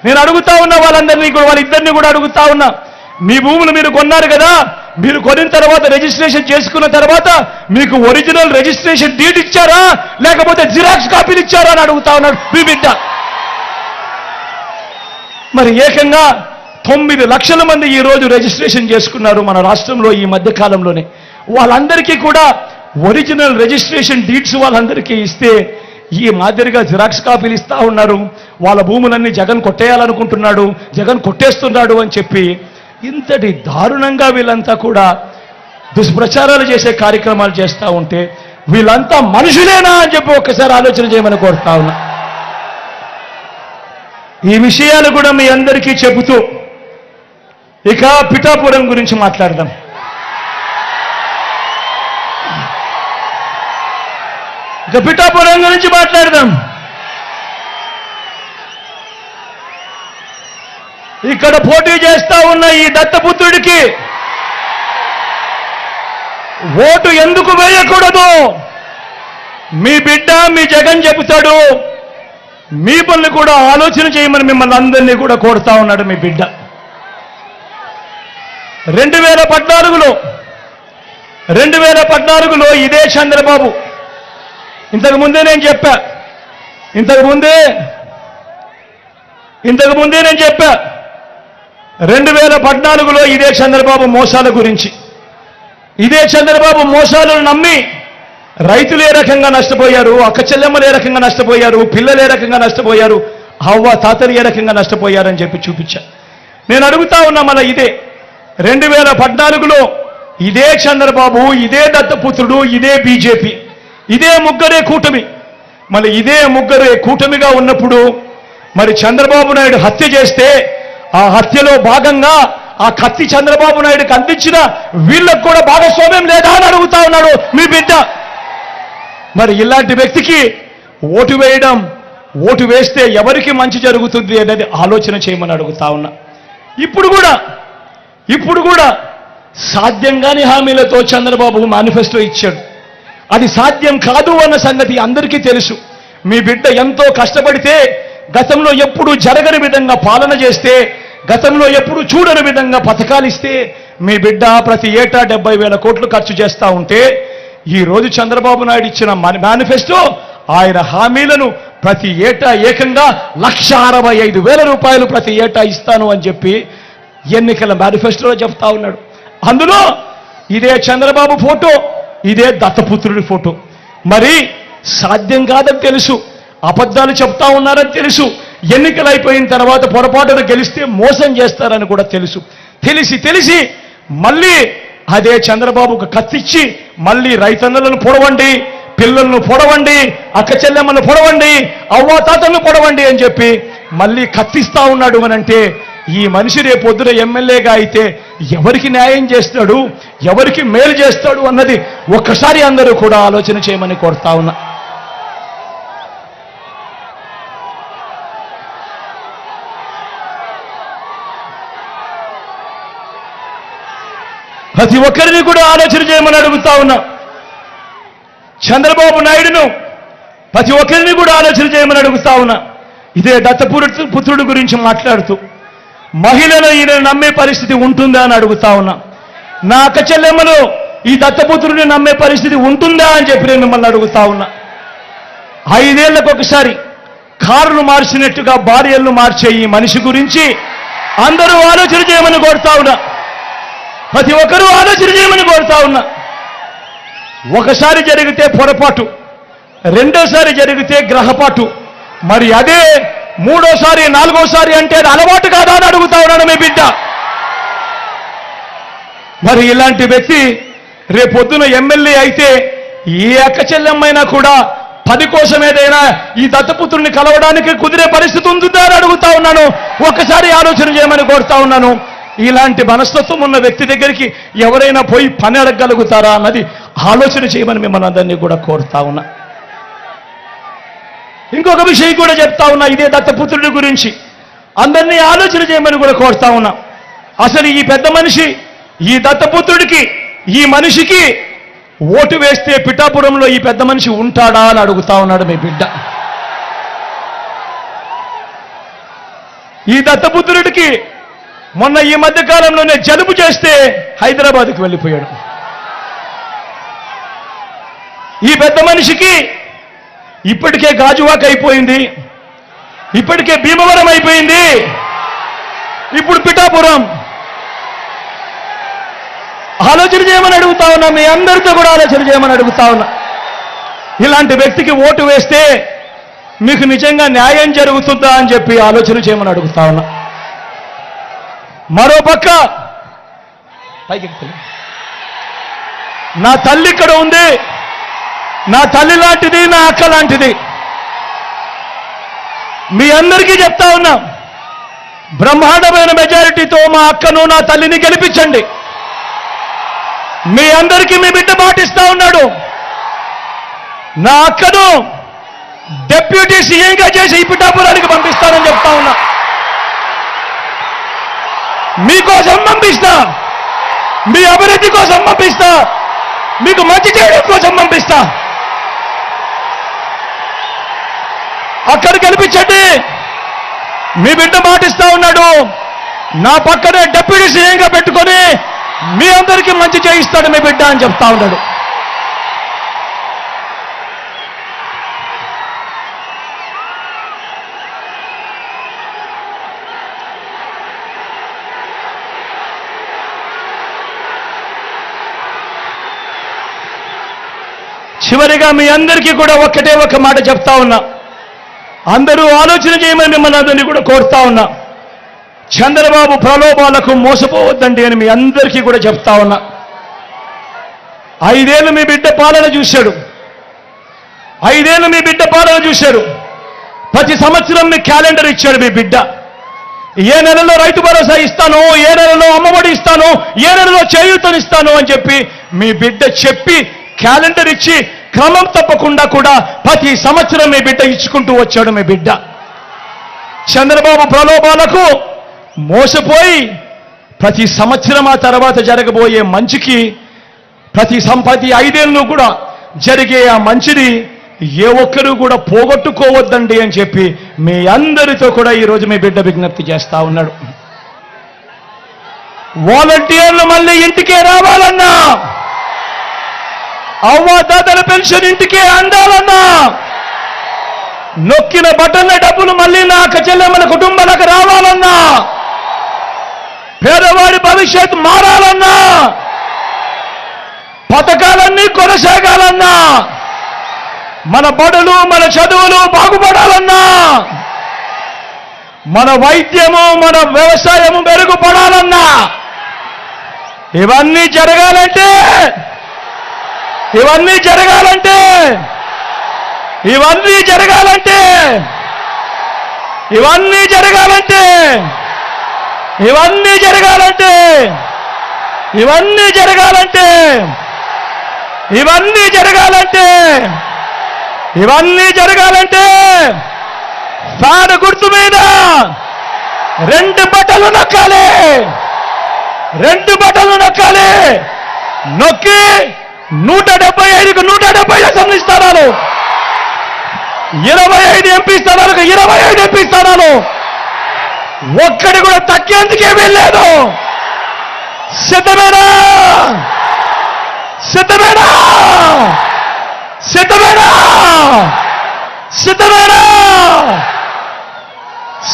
నేను అడుగుతా ఉన్నా వాళ్ళందరినీ కూడా, వాళ్ళిద్దరినీ కూడా అడుగుతా ఉన్నా, మీ భూములు మీరు కొన్నారు కదా, మీరు కొనిన తర్వాత రిజిస్ట్రేషన్ చేసుకున్న తర్వాత మీకు ఒరిజినల్ రిజిస్ట్రేషన్ డీడ్ ఇచ్చారా, లేకపోతే జిరాక్స్ కాపీలు ఇచ్చారా అని అడుగుతా ఉన్నాడు మీ బిడ్డ. మరి ఏకంగా 9 లక్షల మంది ఈ రోజు రిజిస్ట్రేషన్ చేసుకున్నారు మన రాష్ట్రంలో ఈ మధ్య కాలంలోనే. వాళ్ళందరికీ కూడా ఒరిజినల్ రిజిస్ట్రేషన్ డీడ్స్ వాళ్ళందరికీ ఇస్తే ఈ మాదిరిగా జిరాక్స్ కాపీలు ఇస్తా ఉన్నారు. వాళ్ళ భూములన్నీ జగన్ కొట్టేయాలనుకుంటున్నాడు, జగన్ కొట్టేస్తున్నాడు అని చెప్పి ఇంతటి దారుణంగా వీళ్ళంతా కూడా దుష్ప్రచారాలు చేసే కార్యక్రమాలు చేస్తూ ఉంటే వీళ్ళంతా మనుషులేనా అని చెప్పి ఒక్కసారి ఆలోచన చేయమని కోరుతా ఉన్నా. ఈ విషయాలు కూడా మీ అందరికీ చెబుతూ ఇక పిఠాపురం గురించి మాట్లాడదాం. పిఠాపురం గురించి మాట్లాడదాం. ఇక్కడ పోటీ చేస్తా ఉన్న ఈ దత్తపుత్రుడికి ఓటు ఎందుకు వేయకూడదు? మీ బిడ్డ, మీ జగన్ చెబుతాడు. మీ పనులు కూడా ఆలోచన చేయమని మిమ్మల్ని అందరినీ కూడా కోరుతా ఉన్నాడు మీ బిడ్డ. 2014లో ఇదే చంద్రబాబు, ఇంతకు ముందే నేను చెప్పా 2014లో ఇదే చంద్రబాబు మోసాల గురించి. ఇదే చంద్రబాబు మోసాలను నమ్మి రైతులు ఏ రకంగా నష్టపోయారు, అక్క చెల్లెమ్మలు ఏ రకంగా నష్టపోయారు, పిల్లలు ఏ రకంగా నష్టపోయారు, హవ్వ తాతలు ఏ రకంగా నష్టపోయారని చెప్పి చూపించా. నేను అడుగుతా ఉన్నా, మళ్ళీ ఇదే 2014లో ఇదే చంద్రబాబు, ఇదే దత్తపుత్రుడు, ఇదే బీజేపీ, ఇదే ముగ్గురే కూటమి. మళ్ళీ ఇదే ముగ్గురే కూటమిగా ఉన్నప్పుడు మరి చంద్రబాబు నాయుడు హత్య చేస్తే ఆ హత్యలో భాగంగా ఆ కత్తి చంద్రబాబు నాయుడుకి అందించిన వీళ్ళకు కూడా భాగస్వామ్యం లేదా అని అడుగుతా ఉన్నాడు మీ బిడ్డ. మరి ఇలాంటి వ్యక్తికి ఓటు వేస్తే ఎవరికి మంచి జరుగుతుంది అనేది ఆలోచన చేయమని అడుగుతా ఉన్నా. ఇప్పుడు కూడా సాధ్యం కాని హామీలతో చంద్రబాబు మేనిఫెస్టో ఇచ్చాడు. అది సాధ్యం కాదు అన్న సంగతి అందరికీ తెలుసు. మీ బిడ్డ ఎంతో కష్టపడితే, గతంలో ఎప్పుడు జరగని విధంగా పాలన చేస్తే, గతంలో ఎప్పుడు చూడని విధంగా పథకాలు ఇస్తే, మీ బిడ్డ ప్రతి ఏటా 70,000 కోట్లు ఖర్చు చేస్తూ ఉంటే, ఈ రోజు చంద్రబాబు నాయుడు ఇచ్చిన మేనిఫెస్టో ఆయన హామీలను ప్రతి ఏటా ఏకంగా 1,65,000 రూపాయలు ప్రతి ఏటా ఇస్తాను అని చెప్పి ఎన్నికల మేనిఫెస్టోలో చెప్తా ఉన్నాడు. అందులో ఇదే చంద్రబాబు ఫోటో, ఇదే దత్తపుత్రుడి ఫోటో. మరి సాధ్యం కాదని తెలుసు, అబద్ధాలు చెప్తా ఉన్నారని తెలుసు, ఎన్నికలు అయిపోయిన తర్వాత పొరపాటున గెలిస్తే మోసం చేస్తారని కూడా తెలిసి మళ్ళీ అదే చంద్రబాబుకు కత్తిచ్చి మళ్ళీ రైతన్నలను పొడవండి, పిల్లలను పొడవండి, అక్క చెల్లెమ్మలను పొడవండి, అవ్వాతాతలను పొడవండి అని చెప్పి మళ్ళీ కత్తిస్తా ఉన్నాడు అనంటే, ఈ మనిషి రేపొద్దున ఎమ్మెల్యేగా అయితే ఎవరికి న్యాయం చేస్తాడు, ఎవరికి మేలు చేస్తాడు అన్నది ఒక్కసారి అందరూ కూడా ఆలోచన చేయమని కోరుతా ఉన్నా. ప్రతి ఒక్కరిని కూడా ఆలోచన చేయమని అడుగుతా ఉన్నా. చంద్రబాబు నాయుడును ప్రతి ఒక్కరిని కూడా ఆలోచన చేయమని అడుగుతా ఉన్నా. ఇదే దత్తపుత్రుడు గురించి మాట్లాడుతూ మహిళలు ఈయన నమ్మే పరిస్థితి ఉంటుందా అని అడుగుతా ఉన్నా. నా అక్క చెల్లెమ్మలు ఈ దత్తపుత్రుడిని నమ్మే పరిస్థితి ఉంటుందా అని చెప్పి నేను మిమ్మల్ని అడుగుతా ఉన్నా. 5 ఏళ్లకు ఒకసారి కారును మార్చినట్టుగా భార్యలను మార్చే ఈ మనిషి గురించి అందరూ ఆలోచన చేయమని కోరుతా ఉన్నా. ప్రతి ఒక్కరూ ఆలోచన చేయమని కోరుతా ఉన్నా. ఒకసారి జరిగితే పొరపాటు, రెండోసారి జరిగితే గ్రహపాటు, మరి అదే 3వ సారి 4వ సారి అంటే అది అలవాటు కాదా అని అడుగుతా ఉన్నాడు మీ బిడ్డ. మరి ఇలాంటి వ్యక్తి రేపొద్దున ఎమ్మెల్యే అయితే ఏ అక్క చెల్లెమ్మైనా కూడా 10 కోసం ఏదైనా ఈ దత్తపుత్రుని కలవడానికి కుదిరే పరిస్థితి ఉంటుందా అని అడుగుతా ఉన్నాను. ఒక్కసారి ఆలోచన చేయమని కోరుతా ఉన్నాను. ఇలాంటి మనస్తత్వం ఉన్న వ్యక్తి దగ్గరికి ఎవరైనా పోయి పని అడగగలుగుతారా అన్నది ఆలోచన చేయమని మిమ్మల్ని అందరినీ కూడా కోరుతా ఉన్నా. ఇంకొక విషయం కూడా చెప్తా ఉన్నా, ఇదే దత్తపుత్రుడి గురించి అందరినీ ఆలోచన చేయమని కూడా కోరుతా ఉన్నా. అసలు ఈ పెద్ద మనిషి, ఈ దత్తపుత్రుడికి, ఈ మనిషికి ఓటు వేస్తే పిఠాపురంలో ఈ పెద్ద మనిషి ఉంటాడా అని అడుగుతా ఉన్నాడు మీ బిడ్డ. ఈ దత్తపుత్రుడికి మొన్న ఈ మధ్య కాలంలోనే జలుబు చేస్తే హైదరాబాద్కి వెళ్ళిపోయాడు. ఈ పెద్ద మనిషికి ఇప్పటికే గాజువాక అయిపోయింది, ఇప్పటికే భీమవరం అయిపోయింది, ఇప్పుడు పిఠాపురం. ఆలోచన చేయమని అడుగుతా ఉన్నా, మీ అందరితో కూడా ఆలోచన చేయమని అడుగుతా ఉన్నా. ఇలాంటి వ్యక్తికి ఓటు వేస్తే మీకు నిజంగా న్యాయం జరుగుతుందా అని చెప్పి ఆలోచన చేయమని అడుగుతా ఉన్నా. మరోపక్క నా తల్లి ఇక్కడ ఉంది, నా తల్లి లాంటిది, నా అక్క లాంటిది. మీ అందరికీ చెప్తా ఉన్నా, బ్రహ్మాండమైన మెజారిటీతో మా అక్కను, నా తల్లిని గెలిపించండి. మీ అందరికీ మీ బిడ్డ పాటిస్తా ఉన్నాడు. నా అక్కను డిప్యూటీ సీఎంగా చేసి ఈ పిఠాపురానికి పంపిస్తానని చెప్తా ఉన్నా. మీకోసం పంపిస్తా, మీ అభివృద్ధి కోసం పంపిస్తా, మీకు మంచి చేయడం కోసం పంపిస్తా. అక్కడ గెలిపించండి. మీ బిడ్డ మాటిస్తా ఉన్నాడు, నా పక్కనే డిప్యూటీ సీఎంగా పెట్టుకొని మీ అందరికీ మంచి చేయిస్తాడు మీ బిడ్డ అని చెప్తా ఉన్నాడు. చివరిగా మీ అందరికీ కూడా ఒక్కటే ఒక మాట చెప్తా ఉన్నా. అందరూ ఆలోచన చేయమని మిమ్మల్ని అందరినీ కూడా కోరుతా ఉన్నా. చంద్రబాబు ప్రలోభాలకు మోసపోవద్దండి అని మీ అందరికీ కూడా చెప్తా ఉన్నా. 5 ఏళ్ళు మీ బిడ్డ పాలన చూశాడు. 5 ఏళ్ళు మీ బిడ్డ పాలన చూశారు. ప్రతి సంవత్సరం మీ క్యాలెండర్ ఇచ్చాడు మీ బిడ్డ. ఏ నెలలో రైతు భరోసా ఇస్తాను, ఏ నెలలో అమ్మఒడి ఇస్తాను, ఏ నెలలో చేయూతనిస్తాను అని చెప్పి మీ బిడ్డ చెప్పి క్యాలెండర్ ఇచ్చి క్రమం తప్పకుండా కూడా ప్రతి సంవత్సరం మీ బిడ్డ ఇచ్చుకుంటూ వచ్చాడు మీ బిడ్డ. చంద్రబాబు ప్రలోభాలకు మోసపోయి ప్రతి సంవత్సరం ఆ తర్వాత జరగబోయే మంచికి ప్రతి 5 ఏళ్ళు కూడా జరిగే ఆ మంచిని ఏ ఒక్కరూ కూడా పోగొట్టుకోవద్దండి అని చెప్పి మీ అందరితో కూడా ఈరోజు మీ బిడ్డ విజ్ఞప్తి చేస్తా ఉన్నాడు. వాలంటీర్లు మళ్ళీ ఇంటికే రావాలన్నా, అవ్వాతాతల పెన్షన్ ఇంటికే అందాలన్నా, నొక్కిన బటన్ల డబ్బులు మళ్ళీ నా చెల్లెమ్మల కుటుంబాలకు రావాలన్నా, పేదవాడి భవిష్యత్ మారాలన్నా, పథకాలన్నీ కొనసాగాలన్నా, మన బడులు మన చదువులు బాగుపడాలన్నా, మన వైద్యము మన వ్యవసాయము మెరుగుపడాలన్నా, ఇవన్నీ జరగాలంటే ఇవన్నీ జరగాలంటే ఇవన్నీ జరగాలంటే ఇవన్నీ జరగాలంటే ఇవన్నీ జరగాలంటే ఇవన్నీ జరగాలంటే ఇవన్నీ జరగాలంటే ఇవన్నీ జరగాలంటే ఫ్యాన్ గుర్తు మీద 2 బటన్లు నొక్కాలి. 2 బటన్లు నొక్కాలి. నొక్కి 175కు 170 అసెంబ్లీ స్థానాలు, 25 ఎంపీ స్థానాలకు 25 ఎంపీ స్థానాలు, ఒక్కడి కూడా తగ్గేందుకే వీల్లేదు. సిద్ధమేనా? సిద్ధమేనా? సిద్ధమేనా? సిద్ధమేనా?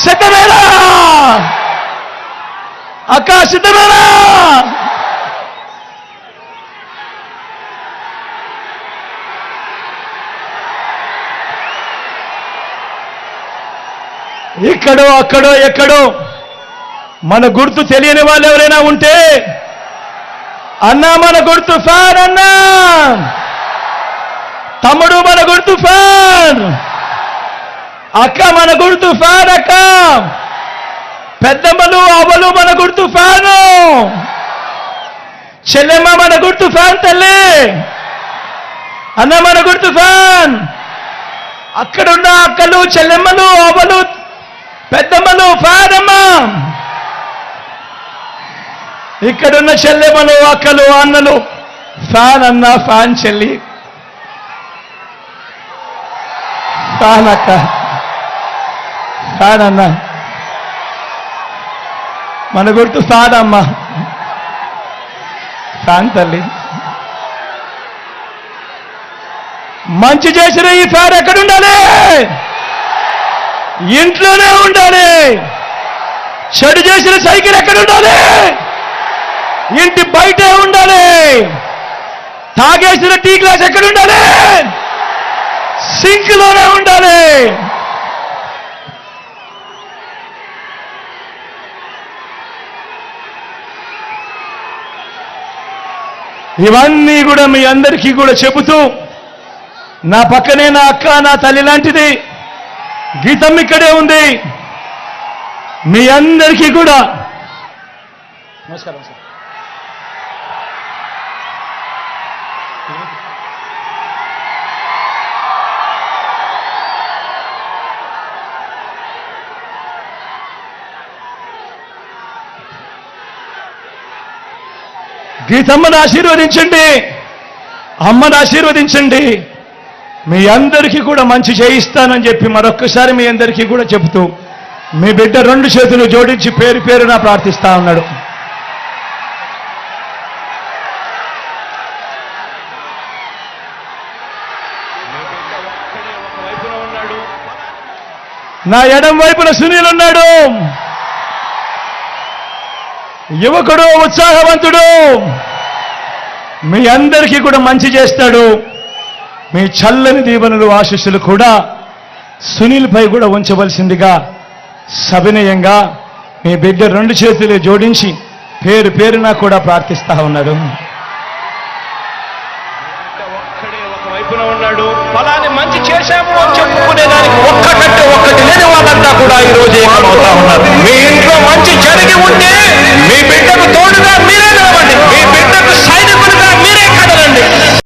సిద్ధమేనా? అక్క సిద్ధమేనా? ఇక్కడో అక్కడో ఎక్కడో మన గుర్తు తెలియని వాళ్ళు ఎవరైనా ఉంటే, అన్నా మన గుర్తు ఫ్యాన్, అన్నా తమ్ముడు మన గుర్తు ఫ్యాన్, అక్క మన గుర్తు ఫ్యాన్, అక్క పెద్దమ్మలు అవ్వలు మన గుర్తు ఫ్యాను, చెల్లెమ్మ మన గుర్తు ఫ్యాన్, తల్లి అన్న మన గుర్తు ఫ్యాన్. అక్కడున్న అక్కలు చెల్లెమ్మలు అవ్వలు పెద్దమ్మలు ఫ్యాన్ అమ్మా. ఇక్కడున్న చెల్లెమ్మలు అక్కలు అన్నలు ఫ్యాన్ అన్న, ఫ్యాన్ చెల్లి, ఫ్యాన్ అక్క, ఫ్యాన్ అన్న మన గుర్తు ఫ్యాన్ అమ్మ, ఫ్యాన్ తల్లి. మంచి చేసిన ఈ ఫ్యాన్ ఎక్కడుండాలి? ఇంట్లోనే ఉండాలి. చెడు చేసిన సైకిల్ ఎక్కడుండాలి? ఇంటి బయటే ఉండాలి. తాగేసిన టీ గ్లాస్ ఎక్కడుండాలి? సింక్లోనే ఉండాలి. ఇవన్నీ కూడా మీ అందరికీ కూడా చెబుతూ, నా పక్కనే నా అక్క నా తల్లి లాంటిది గీతం ఇక్కడే ఉంది. మీ అందరికీ కూడా నమస్కారం సార్. గీతమ్మను ఆశీర్వదించండి, అమ్మను ఆశీర్వదించండి. మీ అందరికీ కూడా మంచి చేయిస్తానని చెప్పి మరొక్కసారి మీ అందరికీ కూడా చెబుతూ, మీ బిడ్డ 2 చేతులు జోడించి పేరు పేరున ప్రార్థిస్తా ఉన్నాడు. నా ఎడం వైపున సునీల్ ఉన్నాడు, యువకుడు, ఉత్సాహవంతుడు. మీ అందరికీ కూడా మంచి చేస్తాడు. మీ చల్లని దీవెనలు ఆశీస్సులు కూడా సునీల్పై కూడా ఉంచవలసిందిగా సవినయంగా మీ బిడ్డ 2 చేతులు జోడించి పేరు పేరున కూడా ప్రార్థిస్తా ఉన్నాడు. ఒక్కడే ఒక వైపున ఉన్నాడు. ఫలాన్ని మంచి చేశాము అని చెప్పుకునేదానికి ఒక్కటంటే ఒక్కటి లేని వాళ్ళంతా కూడా ఈ రోజు ఏకమవుతా ఉన్నారు. మీ ఇంట్లో మంచి జరిగి ఉంటే మీ బిడ్డకు తోడుగా మీరే నిలవండి. మీ బిడ్డకు సైన్